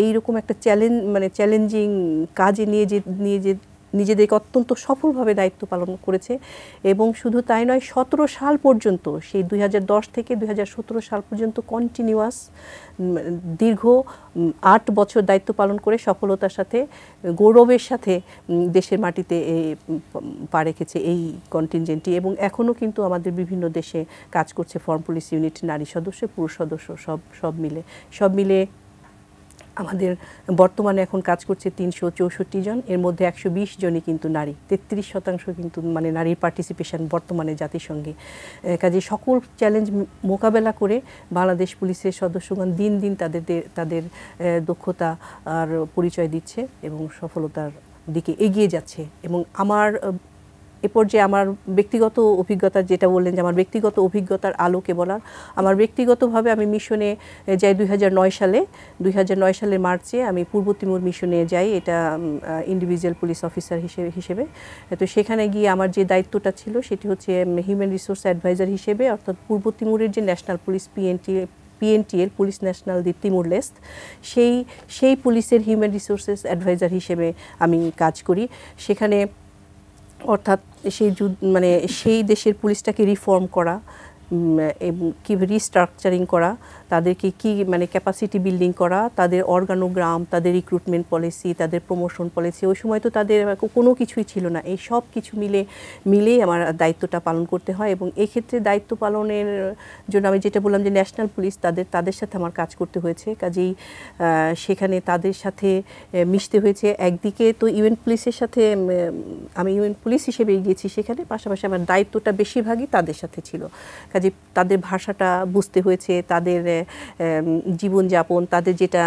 এইরকম একটা চ্যালেঞ্জিং কাজে নিজেদেরকে অত্যন্ত সফলভাবে দায়িত্ব পালন করেছে। এবং শুধু তাই নয়, 17 সাল পর্যন্ত, সেই 2010 থেকে 2017 সাল পর্যন্ত কন্টিনিউয়াস দীর্ঘ 8 বছর দায়িত্ব পালন করে সফলতার সাথে, গৌরবের সাথে দেশের মাটিতে পা রেখেছে এই কন্টিনজেন্টটি। এবং এখনও কিন্তু আমাদের বিভিন্ন দেশে কাজ করছে ফর্ম পুলিশ ইউনিট, নারী সদস্য, পুরুষ সদস্য সব মিলে আমাদের বর্তমানে এখন কাজ করছে 364 জন, এর মধ্যে 120 জনই কিন্তু নারী, 33% কিন্তু মানে নারীর পার্টিসিপেশন বর্তমানে জাতিসংঘে। কাজে সকল চ্যালেঞ্জ মোকাবেলা করে বাংলাদেশ পুলিশের সদস্যগণ দিন দিন তাদের দক্ষতা আর পরিচয় দিচ্ছে এবং সফলতার দিকে এগিয়ে যাচ্ছে। এবং এ পর্যায়ে আমার ব্যক্তিগত অভিজ্ঞতা, যেটা বললেন যে আমার ব্যক্তিগত অভিজ্ঞতার আলোকে বলার, আমার ব্যক্তিগতভাবে আমি মিশনে যাই 2009 সালের মার্চে আমি পূর্ব তিমুর মিশনে যাই, এটা ইন্ডিভিজুয়াল পুলিশ অফিসার হিসেবে। তো সেখানে গিয়ে আমার যে দায়িত্বটা ছিল সেটি হচ্ছে হিউম্যান রিসোর্স অ্যাডভাইজার হিসেবে, অর্থাৎ পূর্ব তিমুরের যে ন্যাশনাল পুলিশ পিএনটিএল, পুলিশ ন্যাশনাল দি তিমুর লেস্ট, সেই পুলিশের হিউম্যান রিসোর্সেস অ্যাডভাইজার হিসেবে আমি কাজ করি। সেখানে অর্থাৎ সেই দেশের পুলিশটাকে রিফর্ম করা এবং কি রিস্ট্রাকচারিং করা, তাদেরকে কি ক্যাপাসিটি বিল্ডিং করা, তাদের অর্গানোগ্রাম, তাদের রিক্রুটমেন্ট পলিসি, তাদের প্রমোশন পলিসি, ওই সময় তো তাদের কোনো কিছুই ছিল না। এই সব কিছু মিলেই আমার দায়িত্বটা পালন করতে হয়। এবং এক্ষেত্রে দায়িত্ব পালনের জন্য আমি যেটা বললাম যে ন্যাশনাল পুলিশ, তাদের সাথে আমার কাজ করতে হয়েছে। কাজেই সেখানে তাদের সাথে মিশতে হয়েছে। একদিকে তো ইউএন পুলিশের সাথে আমি ইউএন পুলিশ হিসেবে গিয়েছি সেখানে, পাশাপাশি আমার দায়িত্বটা বেশিরভাগই তাদের সাথে ছিল। কাজে তাদের ভাষাটা বুঝতে হয়েছে, তাদের জীবনযাপন, তাদের যেটা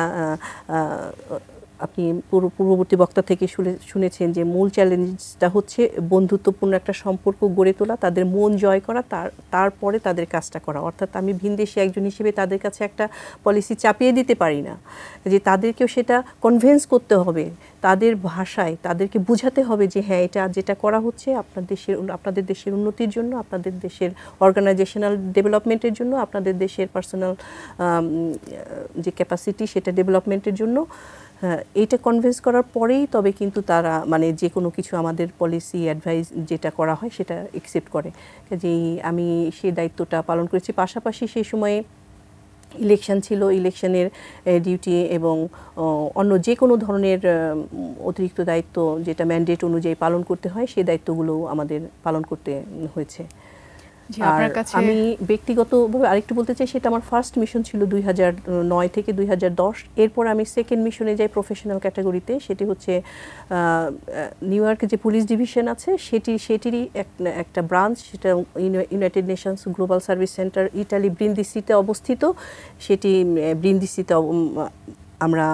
আপনি পূর্ববর্তী বক্তা থেকে শুনেছেন যে মূল চ্যালেঞ্জটা হচ্ছে বন্ধুত্বপূর্ণ একটা সম্পর্ক গড়ে তোলা, তাদের মন জয় করা, তারপরে তাদের কাজটা করা। অর্থাৎ আমি ভিনদেশী একজন হিসেবে তাদের কাছে একটা পলিসি চাপিয়ে দিতে পারি না, যে তাদেরকেও সেটা কনভিন্স করতে হবে তাদের ভাষায়, তাদেরকে বোঝাতে হবে যে হ্যাঁ, এটা যেটা করা হচ্ছে আপনাদের দেশের উন্নতির জন্য, আপনাদের দেশের অর্গানাইজেশনাল ডেভেলপমেন্টের জন্য, আপনাদের দেশের পার্সোনাল যে ক্যাপাসিটি সেটা ডেভেলপমেন্টের জন্য। এইটা কনভিন্স করার পরেই তবে কিন্তু তারা যে কোনো কিছু আমাদের পলিসি অ্যাডভাইস যেটা করা হয় সেটা অ্যাকসেপ্ট করে। কাজেই আমি সেই দায়িত্বটা পালন করেছি। পাশাপাশি সেই সময়ে ইলেকশন ছিল, ইলেকশনের ডিউটি এবং অন্য যে কোনো ধরনের অতিরিক্ত দায়িত্ব যেটা ম্যান্ডেট অনুযায়ী পালন করতে হয়, সেই দায়িত্বগুলো আমাদের পালন করতে হয়েছে। আর আমি ব্যক্তিগতভাবে আরেকটু বলতে চাই, সেটা আমার ফার্স্ট মিশন ছিল 2009 থেকে 2010। এরপর আমি সেকেন্ড মিশনে যাই প্রফেশনাল ক্যাটাগরিতে, সেটি হচ্ছে নিউ ইয়র্কে যে পুলিশ ডিভিশন আছে সেটিরই একটা ব্রাঞ্চ, সেটা United Nations global service centre Italy ব্রিন্দিসিতে অবস্থিত। সেটি ব্রিন্দিসিতে আমরা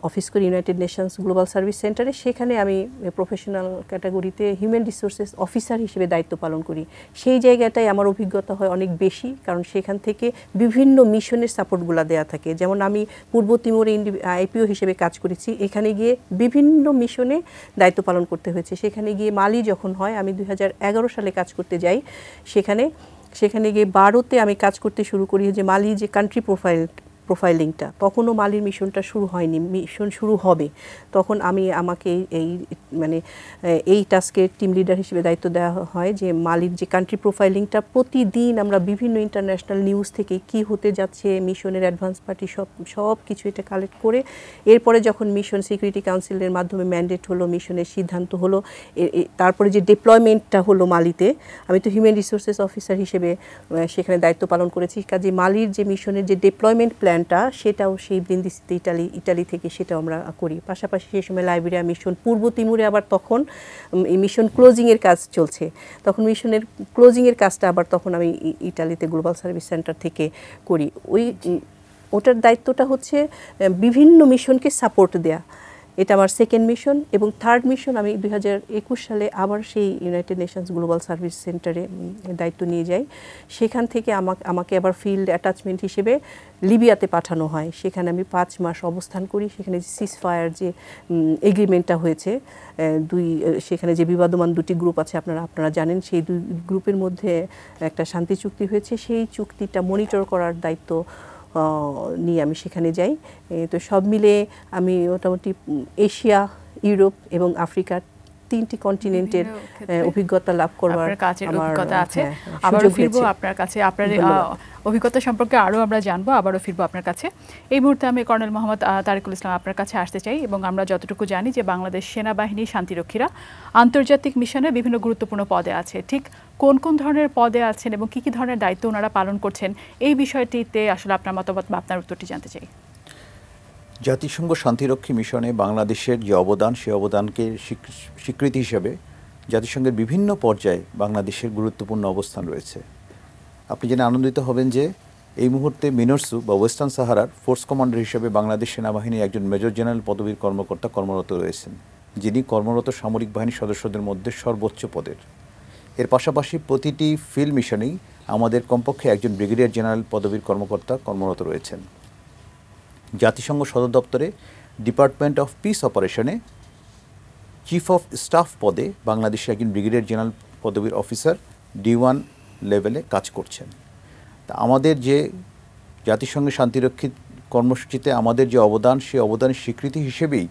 অফিস করি ইউনাইটেড নেশনস গ্লোবাল সার্ভিস সেন্টারে। সেখানে আমি প্রফেশনাল ক্যাটাগরিতে হিউম্যান রিসোর্সেস অফিসার হিসেবে দায়িত্ব পালন করি। সেই জায়গাটায় আমার অভিজ্ঞতা হয় অনেক বেশি, কারণ সেখান থেকে বিভিন্ন মিশনের সাপোর্টগুলো দেওয়া থাকে। যেমন আমি পূর্ব তিমুরে আইপিও হিসেবে কাজ করেছি, এখানে গিয়ে বিভিন্ন মিশনে দায়িত্ব পালন করতে হয়েছে। সেখানে গিয়ে মালি যখন হয়, আমি 2011 সালে কাজ করতে যাই, সেখানে গিয়ে 12তে আমি কাজ করতে শুরু করি যে মালি যে কান্ট্রি প্রোফাইলিংটা, তখনও মালির মিশনটা শুরু হয়নি, মিশন শুরু হবে। তখন আমাকে এই টাস্কের টিম লিডার হিসেবে দায়িত্ব দেওয়া হয় যে মালির যে কান্ট্রি প্রোফাইলিংটা প্রতিদিন আমরা বিভিন্ন ইন্টারন্যাশনাল নিউজ থেকে কি হতে যাচ্ছে, মিশনের অ্যাডভান্স পার্টি সব কিছু এটা কালেক্ট করে, এরপরে যখন মিশন সিকিউরিটি কাউন্সিলের মাধ্যমে ম্যান্ডেট হলো, মিশনের সিদ্ধান্ত হলো, তারপরে যে ডিপ্লয়মেন্টটা হলো মালিতে, আমি তো হিউম্যান রিসোর্সেস অফিসার হিসেবে সেখানে দায়িত্ব পালন করেছি। কাজে মালির যে মিশনের যে ডিপ্লয়মেন্ট প্ল্যানটা, সেটাও সেই ব্রিন্দিসিতে ইটালি থেকে সেটাও আমরা করি। পাশাপাশি সেই সময় লাইবেরিয়া মিশন, পূর্ব তিমুরে আবার তখন মিশন ক্লোজিংয়ের কাজ চলছে, তখন মিশনের ক্লোজিংয়ের কাজটা আবার তখন আমি ইটালিতে গ্লোবাল সার্ভিস সেন্টার থেকে করি। ওটার দায়িত্বটা হচ্ছে বিভিন্ন মিশনকে সাপোর্ট দেয়া। এটা আমার সেকেন্ড মিশন। এবং থার্ড মিশন আমি 2021 সালে আবার সেই ইউনাইটেড নেশনস গ্লোবাল সার্ভিস সেন্টারে দায়িত্ব নিয়ে যাই। সেখান থেকে আমাকে আবার ফিল্ড অ্যাটাচমেন্ট হিসেবে লিবিয়াতে পাঠানো হয়। সেখানে আমি 5 মাস অবস্থান করি। সেখানে যে সিজফায়ার যে এগ্রিমেন্টটা হয়েছে, সেখানে যে বিবাদমান 2টি গ্রুপ আছে আপনারা জানেন, সেই 2 গ্রুপের মধ্যে একটা শান্তি চুক্তি হয়েছে। সেই চুক্তিটা মনিটর করার দায়িত্ব নিয়ে আমি সেখানে যাই। তো সব মিলে আমি মোটামুটি এশিয়া, ইউরোপ এবং আফ্রিকার 3টি কন্টিনেন্টের অভিজ্ঞতা লাভ করবার অভিজ্ঞতা আছে। আবারও ফিরবো আপনার কাছে, আপনার অভিজ্ঞতা সম্পর্কে আরও আমরা জানবো, আবারও ফিরবো আপনার কাছে। এই মুহূর্তে আমি কর্নেল মোহাম্মদ তারিকুল ইসলাম আপনার কাছে আসতে চাই। এবং আমরা যতটুকু জানি যে বাংলাদেশ সেনাবাহিনী শান্তিরক্ষীরা আন্তর্জাতিক মিশনে বিভিন্ন গুরুত্বপূর্ণ পদে আছে, ঠিক কোন কোন ধরনের পদে আছেন এবং কী কী ধরনের দায়িত্ব ওনারা পালন করছেন, এই বিষয়টিতে আসলে আপনার মতামত বা আপনার উত্তরটি জানতে চাই। জাতিসংঘ শান্তিরক্ষী মিশনে বাংলাদেশের যে অবদান, সেই অবদানকে স্বীকৃতি হিসেবে জাতিসংঘের বিভিন্ন পর্যায়ে বাংলাদেশের গুরুত্বপূর্ণ অবস্থান রয়েছে। আপনি জেনে আনন্দিত হবেন যে এই মুহূর্তে মিনরসু বা ওয়েস্টার্ন সাহারার ফোর্স কমান্ডার হিসেবে বাংলাদেশ সেনাবাহিনীর একজন মেজর জেনারেল পদবীর কর্মকর্তা কর্মরত রয়েছেন, যিনি কর্মরত সামরিক বাহিনীর সদস্যদের মধ্যে সর্বোচ্চ পদের। এর পাশাপাশি প্রতিটি ফিল্ড মিশনেই আমাদের কমপক্ষে একজন ব্রিগেডিয়ার জেনারেল পদবীর কর্মকর্তা কর্মরত রয়েছেন। জাতিসংঘ সদর দপ্তরে ডিপার্টমেন্ট অফ পিস অপারেশনে চিফ অফ স্টাফ পদে বাংলাদেশের একজন ব্রিগেডিয়ার জেনারেল পদবীর অফিসার D1 লেভেলে কাজ করছেন। তা আমাদের যে জাতিসংঘের শান্তিরক্ষী কর্মসূচিতে আমাদের যে অবদান, সেই অবদানের স্বীকৃতি হিসেবেই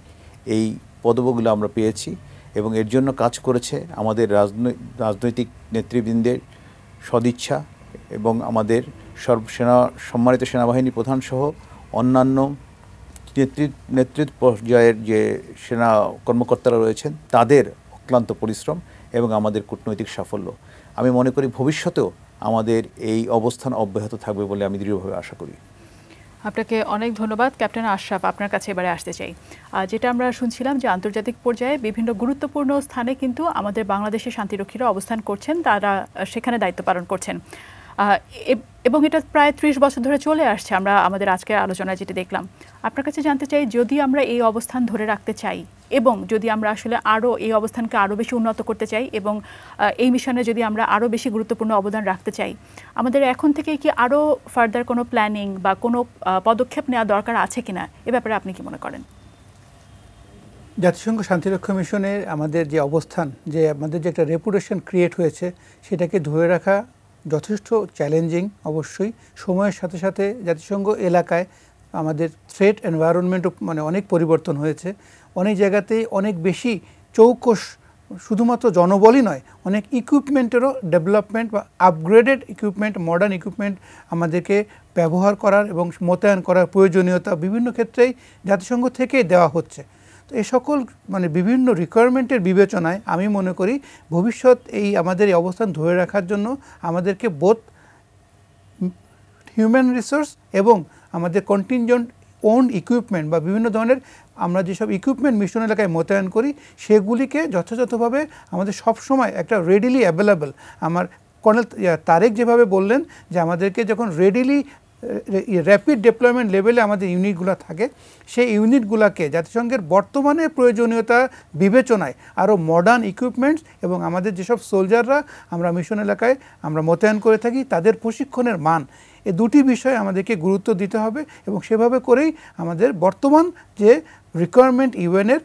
এই পদবগুলো আমরা পেয়েছি। এবং এর জন্য কাজ করেছে আমাদের রাজনৈতিক নেতৃবৃন্দের সদিচ্ছা এবং আমাদের সম্মানিত সেনাবাহিনী প্রধানসহ অন্যান্য নেতৃত্ব পর্যায়ের যে সেনা কর্মকর্তারা রয়েছেন, তাদের অক্লান্ত পরিশ্রম এবং আমাদের কূটনৈতিক সাফল্য। আমি মনে করি ভবিষ্যতেও আমাদের এই অবস্থান অব্যাহত থাকবে বলে আমি দৃঢ়ভাবে আশা করি। আপনাকে অনেক ধন্যবাদ। ক্যাপ্টেন আশরাফ, আপনার কাছে এবারে আসতে চাই। যেটা আমরা শুনছিলাম যে আন্তর্জাতিক পর্যায়ে বিভিন্ন গুরুত্বপূর্ণ স্থানে কিন্তু আমাদের বাংলাদেশের শান্তিরক্ষীরা অবস্থান করছেন, তারা সেখানে দায়িত্ব পালন করছেন এবং এটা প্রায় 30 বছর ধরে চলে আসছে। আমরা আমাদের আজকের আলোচনায় যেটা দেখলাম, আপনার কাছে জানতে চাই, যদি আমরা এই অবস্থান ধরে রাখতে চাই এবং যদি আমরা আসলে আরও এই অবস্থানকে আরও বেশি উন্নত করতে চাই এবং এই মিশনে যদি আমরা আরও বেশি গুরুত্বপূর্ণ অবদান রাখতে চাই, আমাদের এখন থেকে কি আরও ফার্দার কোনো প্ল্যানিং বা কোনো পদক্ষেপ নেওয়া দরকার আছে কিনা, এ ব্যাপারে আপনি কি মনে করেন? জাতিসংঘ শান্তিরক্ষা মিশনের আমাদের যে অবস্থান, যে আমাদের যে একটা রেপুটেশন ক্রিয়েট হয়েছে, সেটাকে ধরে রাখা যথেষ্ট চ্যালেঞ্জিং। অবশ্যই সময়ের সাথে সাথে জাতিসংঘ এলাকায় আমাদের থ্রেট এনভায়রনমেন্টও অনেক পরিবর্তন হয়েছে। অনেক জায়গাতেই অনেক বেশি চৌকস, শুধুমাত্র জনবলই নয়, অনেক ইকুইপমেন্টেরও ডেভেলপমেন্ট বা আপগ্রেডেড ইকুইপমেন্ট, মডার্ন ইকুইপমেন্ট আমাদেরকে ব্যবহার করার এবং মোতায়েন করার প্রয়োজনীয়তা বিভিন্ন ক্ষেত্রেই জাতিসংঘ থেকেই দেওয়া হচ্ছে। তো এই সকল মানে বিভিন্ন রিকোয়ারমেন্টের বিবেচনায় আমি মনে করি ভবিষ্যৎ এই আমাদের এই অবস্থান ধরে রাখার জন্য আমাদেরকে বোথ হিউম্যান রিসোর্স এবং আমাদের কন্টিনজেন্ট ওন ইকুইপমেন্ট বা বিভিন্ন ধরনের আমরা যেসব ইকুইপমেন্ট মিশন এলাকায় মোতায়েন করি সেগুলিকে যথাযথভাবে আমাদের সবসময় একটা রেডিলি অ্যাভেলেবল আমার কর্নেল তারেক যেভাবে বললেন যে আমাদেরকে যখন রেডিলি র্যাপিড ডেপ্লয়মেন্ট লেভেলে আমাদের ইউনিটগুলো থাকে সেই ইউনিটগুলোকে জাতিসংঘের বর্তমানে প্রয়োজনীয়তা বিবেচনায় আরও মডার্ন ইকুইপমেন্টস এবং আমাদের যেসব সোলজাররা আমরা মিশন এলাকায় আমরা মোতায়েন করে থাকি তাদের প্রশিক্ষণের মান এই দুটি বিষয়ে আমাদেরকে গুরুত্ব দিতে হবে এবং সেভাবে করেই আমাদের বর্তমান যে রিকোয়ারমেন্ট ইউএনের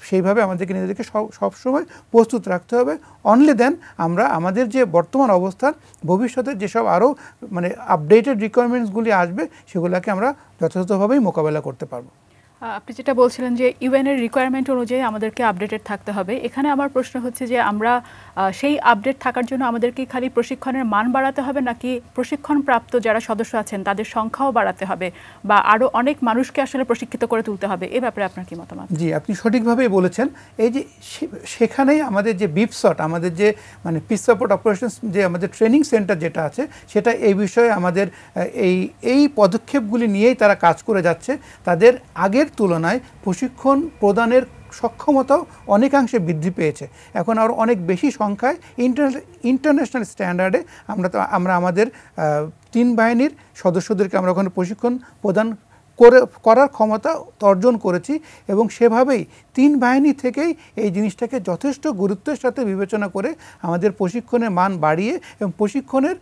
সেইভাবে আমাদেরকে নিজেদেরকে সবসময় প্রস্তুত রাখতে হবে। অনলি দেন আমরা আমাদের যে বর্তমান অবস্থান ভবিষ্যতে যেসব আরও মানে আপডেটেড রিকোয়ারমেন্টসগুলি আসবে সেগুলোকে আমরা যথাযথভাবেই মোকাবেলা করতে পারবো। আপনি যেটা বলছিলেন যে ইউএনের রিকোয়ারমেন্ট অনুযায়ী আমাদেরকে আপডেটেড থাকতে হবে, এখানে আমার প্রশ্ন হচ্ছে যে আমরা সেই আপডেট থাকার জন্য আমাদেরকে খালি প্রশিক্ষণের মান বাড়াতে হবে নাকি প্রশিক্ষণপ্রাপ্ত যারা সদস্য আছেন তাদের সংখ্যাও বাড়াতে হবে বা আরও অনেক মানুষকে আসলে প্রশিক্ষিত করে তুলতে হবে, এ ব্যাপারে আপনার কি মতামত? জি, আপনি সঠিকভাবেই বলেছেন। এই যে সেখানেই আমাদের যে বিপসট আমাদের যে মানে পিস সাপোর্ট অপারেশনস যে আমাদের ট্রেনিং সেন্টার যেটা আছে সেটা এই বিষয়ে আমাদের এই পদক্ষেপগুলি নিয়েই তারা কাজ করে যাচ্ছে। তাদের আগের তুলনায় প্রশিক্ষণ প্রদানের সক্ষমতাও অনেকাংশে বৃদ্ধি পেয়েছে। এখন আরও অনেক বেশি সংখ্যায় ইন্টারন্যাশনাল স্ট্যান্ডার্ডে আমরা আমাদের 3 বাহিনীর সদস্যদেরকে আমরা ওখানে প্রশিক্ষণ প্রদান করার ক্ষমতা অর্জন করেছি এবং সেভাবেই 3 বাহিনী থেকেই এই জিনিসটাকে যথেষ্ট গুরুত্বের সাথে বিবেচনা করে আমাদের প্রশিক্ষণের মান বাড়িয়ে এবং প্রশিক্ষণের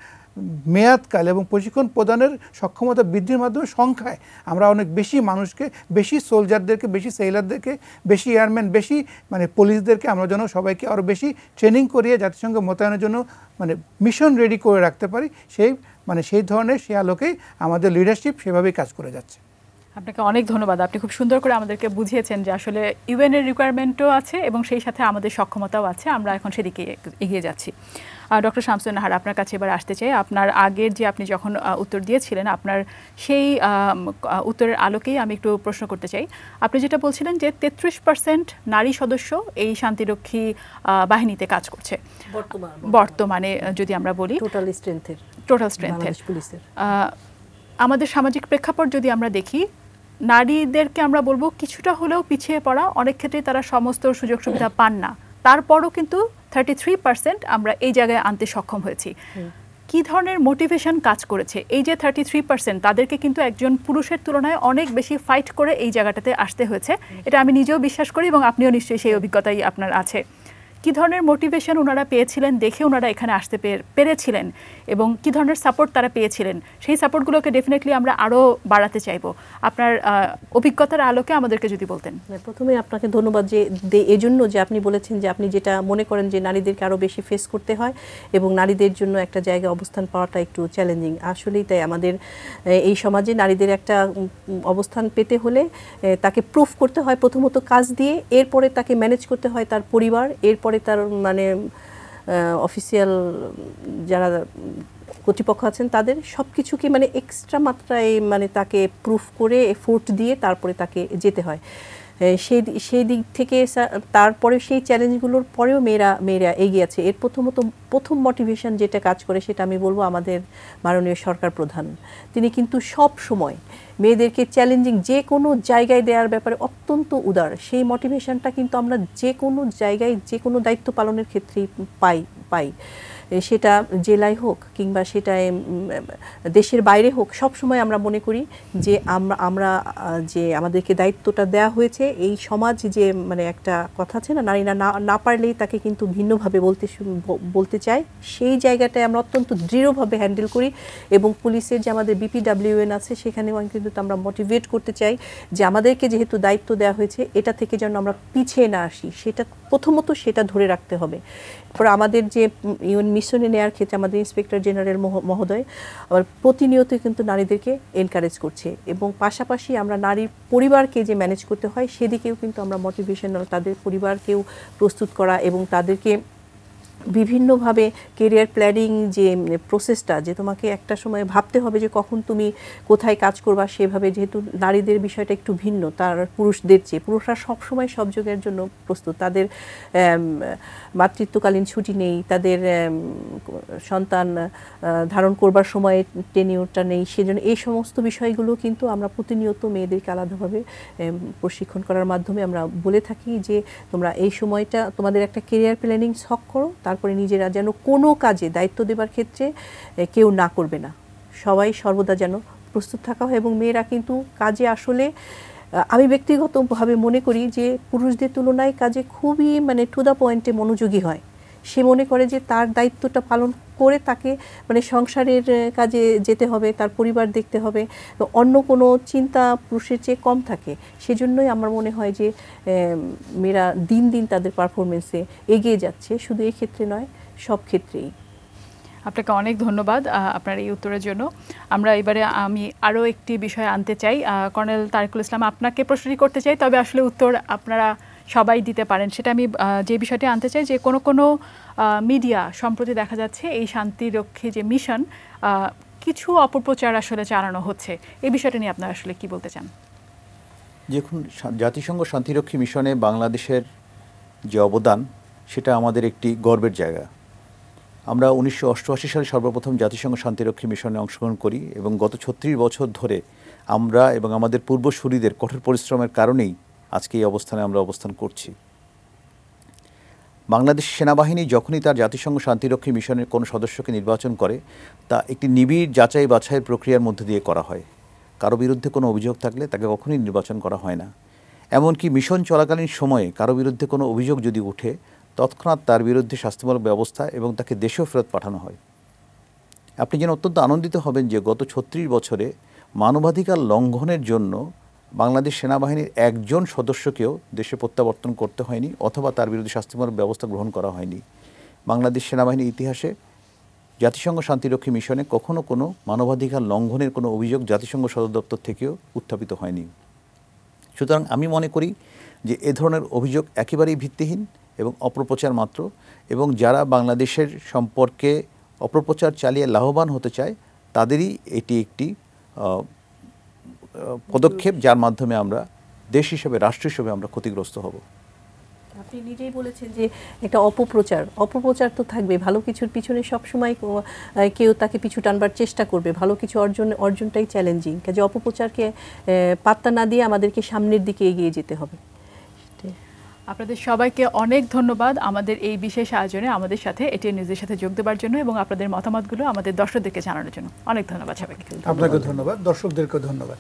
মেয়াদকাল এবং প্রশিক্ষণ প্রদানের সক্ষমতা বৃদ্ধির মাধ্যমে সংখ্যায় আমরা অনেক বেশি মানুষকে, বেশি সোলজারদেরকে, বেশি সেলারদেরকে, বেশি এয়ারম্যান, বেশি মানে পুলিশদেরকে আমরা যেন সবাইকে আরও বেশি ট্রেনিং করিয়ে জাতিসংঘ মোতায়েনের জন্য মানে মিশন রেডি করে রাখতে পারি, সেই ধরনের সে আলোকেই আমাদের লিডারশিপ সেভাবেই কাজ করে যাচ্ছে। আপনাকে অনেক ধন্যবাদ। আপনি খুব সুন্দর করে আমাদেরকে বুঝিয়েছেন যে আসলে ইউএনের রিকোয়ারমেন্টও আছে এবং সেই সাথে আমাদের সক্ষমতাও আছে, আমরা এখন সেদিকে এগিয়ে যাচ্ছি। ডক্টর শামসুন নাহার, আপনার কাছে এবার আসতে চাই। আপনার আগের যে আপনি যখন উত্তর দিয়েছিলেন আপনার সেই উত্তরের আলোকেই আমি একটু প্রশ্ন করতে চাই। আপনি যেটা বলছিলেন যে 33% নারী সদস্য এই শান্তিরক্ষী বাহিনীতে কাজ করছে বর্তমানে, যদি আমরা বলি টোটাল স্ট্রেংথের আমাদের সামাজিক প্রেক্ষাপট যদি আমরা দেখি, নারীদেরকে আমরা বলবো কিছুটা হলেও পিছিয়ে পড়া, অনেক ক্ষেত্রে তারা সমস্ত সুযোগ সুবিধা পান না, তারপরও কিন্তু 33% আমরা এই জায়গায় আনতে সক্ষম হয়েছি। কি ধরনের মোটিভেশন কাজ করেছে? এই যে 33% তাদেরকে কিন্তু একজন পুরুষের তুলনায় অনেক বেশি ফাইট করে এই জায়গাটাতে আসতে হয়েছে, এটা আমি নিজেও বিশ্বাস করি এবং আপনিও নিশ্চয়ই সেই অভিজ্ঞতাই আপনার আছে। কি ধরনের মোটিভেশন ওনারা পেয়েছিলেন দেখে ওনারা এখানে আসতে পেরেছিলেন এবং কি ধরনের সাপোর্ট তারা পেয়েছিলেন, সেই সাপোর্টগুলোকে ডেফিনেটলি আমরা আরও বাড়াতে চাইব। আপনার অভিজ্ঞতার আলোকে আমাদেরকে যদি বলতেন। প্রথমে আপনাকে ধন্যবাদ যে এজন্য যে আপনি বলেছেন যে আপনি যেটা মনে করেন যে নারীদেরকে আরও বেশি ফেস করতে হয় এবং নারীদের জন্য একটা জায়গায় অবস্থান পাওয়াটা একটু চ্যালেঞ্জিং। আসলেই তাই, আমাদের এই সমাজে নারীদের একটা অবস্থান পেতে হলে তাকে প্রুফ করতে হয় প্রথমত কাজ দিয়ে, এরপরে তাকে ম্যানেজ করতে হয় তার পরিবার, এরপরে তার মানে অফিসিয়াল যারা কর্তৃপক্ষ আছেন তাদের সব কিছুকে মানে এক্সট্রা মাত্রায় মানে তাকে প্রুফ করে এফোর্ট দিয়ে তারপরে তাকে যেতে হয়। সেই দিক থেকে তারপরে সেই চ্যালেঞ্জগুলোর পরেও মেয়েরা এগিয়ে আছে। এর প্রথম মোটিভেশন যেটা কাজ করে সেটা আমি বলবো আমাদের মাননীয় সরকার প্রধান, তিনি কিন্তু সব সময় মেয়েদেরকে চ্যালেঞ্জিং যে কোনো জায়গায় দেওয়ার ব্যাপারে অত্যন্ত উদার। সেই মোটিভেশনটা কিন্তু আমরা যে কোনো জায়গায় যে কোনো দায়িত্ব পালনের ক্ষেত্রেই পাই, সেটা জেলায় হোক কিংবা সেটা দেশের বাইরে হোক, সব সময় আমরা মনে করি যে আমরা যে আমাদেরকে দায়িত্বটা দেওয়া হয়েছে, এই সমাজ যে মানে একটা কথা আছে না, নারীরা না পারলেই তাকে কিন্তু ভিন্নভাবে বলতে চায়, সেই জায়গাটায় আমরা অত্যন্ত দৃঢ়ভাবে হ্যান্ডেল করি এবং পুলিশের যে আমাদের BPWN আছে সেখানেও কিন্তু আমরা মোটিভেট করতে চাই যে আমাদেরকে যেহেতু দায়িত্ব দেওয়া হয়েছে এটা থেকে যেন আমরা পিছিয়ে না আসি, সেটা প্রথমত সেটা ধরে রাখতে হবে। এরপর আমাদের যে ইউএন মিশনে নেওয়ার ক্ষেত্রে আমাদের ইন্সপেক্টর জেনারেল মহোদয় আবার প্রতিনিয়ত কিন্তু নারীদেরকে এনকারেজ করছে এবং পাশাপাশি আমরা নারীর পরিবারকে যে ম্যানেজ করতে হয় সেদিকেও কিন্তু আমরা মোটিভেশনাল, তাদের পরিবারকেও প্রস্তুত করা এবং তাদেরকে বিভিন্নভাবে কেরিয়ার প্ল্যানিং যে প্রসেসটা, যে তোমাকে একটা সময় ভাবতে হবে যে কখন তুমি কোথায় কাজ করবা, সেভাবে যেহেতু নারীদের বিষয়টা একটু ভিন্ন তার পুরুষদের চেয়ে, পুরুষরা সবসময় সব যুগের জন্য প্রস্তুত, তাদের মাতৃত্বকালীন ছুটি নেই, তাদের সন্তান ধারণ করবার সময় টেনিউরটা নেই, সেজন্য এই সমস্ত বিষয়গুলো কিন্তু আমরা প্রতিনিয়ত মেয়েদেরকে আলাদাভাবে প্রশিক্ষণ করার মাধ্যমে আমরা বলে থাকি যে তোমরা এই সময়টা তোমাদের একটা কেরিয়ার প্ল্যানিং ছক করো, তারপরে নিজেরা যেন কোনো কাজে দায়িত্ব দেবার ক্ষেত্রে কেউ না করবে না, সবাই সর্বদা যেন প্রস্তুত থাকা হয়। এবং মেয়েরা কিন্তু কাজে আসলে আমি ব্যক্তিগতভাবে মনে করি যে পুরুষদের তুলনায় কাজে খুবই মানে টু দ্য পয়েন্টে মনোযোগী হয়। সে মনে করে যে তার দায়িত্বটা পালন করে তাকে মানে সংসারের কাজে যেতে হবে, তার পরিবার দেখতে হবে, তো অন্য কোনো চিন্তা পুরুষের চেয়ে কম থাকে। সেজন্যই আমার মনে হয় যে মেয়েরা দিন দিন তাদের পারফরমেন্সে এগিয়ে যাচ্ছে, শুধু এই ক্ষেত্রে নয়, সব ক্ষেত্রেই। আপনাকে অনেক ধন্যবাদ আপনার এই উত্তরের জন্য। আমরা এবারে আমি আরও একটি বিষয় আনতে চাই, কর্নেল তারিকুল ইসলাম আপনাকে প্রশ্নটি করতে চাই, তবে আসলে উত্তর আপনারা সবাই দিতে পারেন। সেটা আমি যে বিষয়টি আনতে চাই যে কোনো মিডিয়া সম্প্রতি দেখা যাচ্ছে এই শান্তিরক্ষী যে মিশন কিছু অপপ্রচার আসলে চালানো হচ্ছে, এই বিষয়টা নিয়ে আপনারা আসলে কি বলতে চান? দেখুন, জাতিসংঘ শান্তিরক্ষী মিশনে বাংলাদেশের যে অবদান সেটা আমাদের একটি গর্বের জায়গা। আমরা 1988 সালে সর্বপ্রথম জাতিসংঘ শান্তিরক্ষী মিশনে অংশগ্রহণ করি এবং গত 36 বছর ধরে আমরা এবং আমাদের পূর্বসূরিদের কঠোর পরিশ্রমের কারণেই আজকে এই অবস্থানে আমরা অবস্থান করছি। বাংলাদেশ সেনাবাহিনী যখনই তার জাতিসংঘ শান্তিরক্ষী মিশনের কোনো সদস্যকে নির্বাচন করে, তা একটি নিবিড় যাচাই বাছাইয়ের প্রক্রিয়ার মধ্যে দিয়ে করা হয়। কারো বিরুদ্ধে কোনো অভিযোগ থাকলে তাকে কখনোই নির্বাচন করা হয় না। এমনকি মিশন চলাকালীন সময়ে কারো বিরুদ্ধে কোনো অভিযোগ যদি উঠে, তৎক্ষণাৎ তার বিরুদ্ধে শাস্তিমূলক ব্যবস্থা এবং তাকে দেশেও ফেরত পাঠানো হয়। আপনি যেন অত্যন্ত আনন্দিত হবেন যে গত 36 বছরে মানবাধিকার লঙ্ঘনের জন্য বাংলাদেশ সেনাবাহিনীর একজন সদস্যকেও দেশে প্রত্যাবর্তন করতে হয়নি অথবা তার বিরুদ্ধে শাস্তিমূলক ব্যবস্থা গ্রহণ করা হয়নি। বাংলাদেশ সেনাবাহিনীর ইতিহাসে জাতিসংঘ শান্তিরক্ষী মিশনে কখনো কোনো মানবাধিকার লঙ্ঘনের কোনো অভিযোগ জাতিসংঘ সদর দপ্তর থেকেও উত্থাপিত হয়নি। সুতরাং আমি মনে করি যে এ ধরনের অভিযোগ একেবারেই ভিত্তিহীন এবং অপপ্রচার মাত্র, এবং যারা বাংলাদেশের সম্পর্কে অপপ্রচার চালিয়ে লাভবান হতে চায় তাদেরই এটি একটি পদক্ষেপ যার মাধ্যমে আমরা দেশ হিসেবে, রাষ্ট্র হিসেবে আমরা ক্ষতিগ্রস্ত হব। আপনি নিজেই বলেছেন যে একটা অপপ্রচার তো থাকবে, ভালো কিছুর পিছনে সবসময় কেউ তাকে পিছু টানবার চেষ্টা করবে, ভালো কিছু অর্জনটাই চ্যালেঞ্জিং, কাজে অপপ্রচারকে পাত্তা না দিয়ে আমাদেরকে সামনের দিকে এগিয়ে যেতে হবে। আপনাদের সবাইকে অনেক ধন্যবাদ আমাদের এই বিশেষ আয়োজনে আমাদের সাথে এটিএন নিউজের সাথে যোগ দেওয়ার জন্য এবং আপনাদের মতামতগুলো আমাদের দর্শকদেরকে জানানোর জন্য অনেক ধন্যবাদ সবাইকে। আপনাকে ধন্যবাদ, দর্শকদেরকে ধন্যবাদ।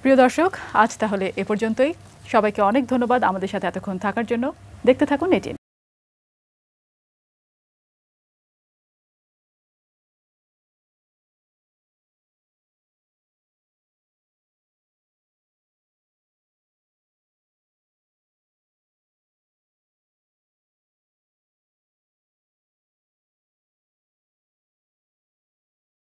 প্রিয় দর্শক, আজ তাহলে এ পর্যন্তই। সবাইকে অনেক ধন্যবাদ আমাদের সাথে এতক্ষণ থাকার জন্য। দেখতে থাকুন এটিএন।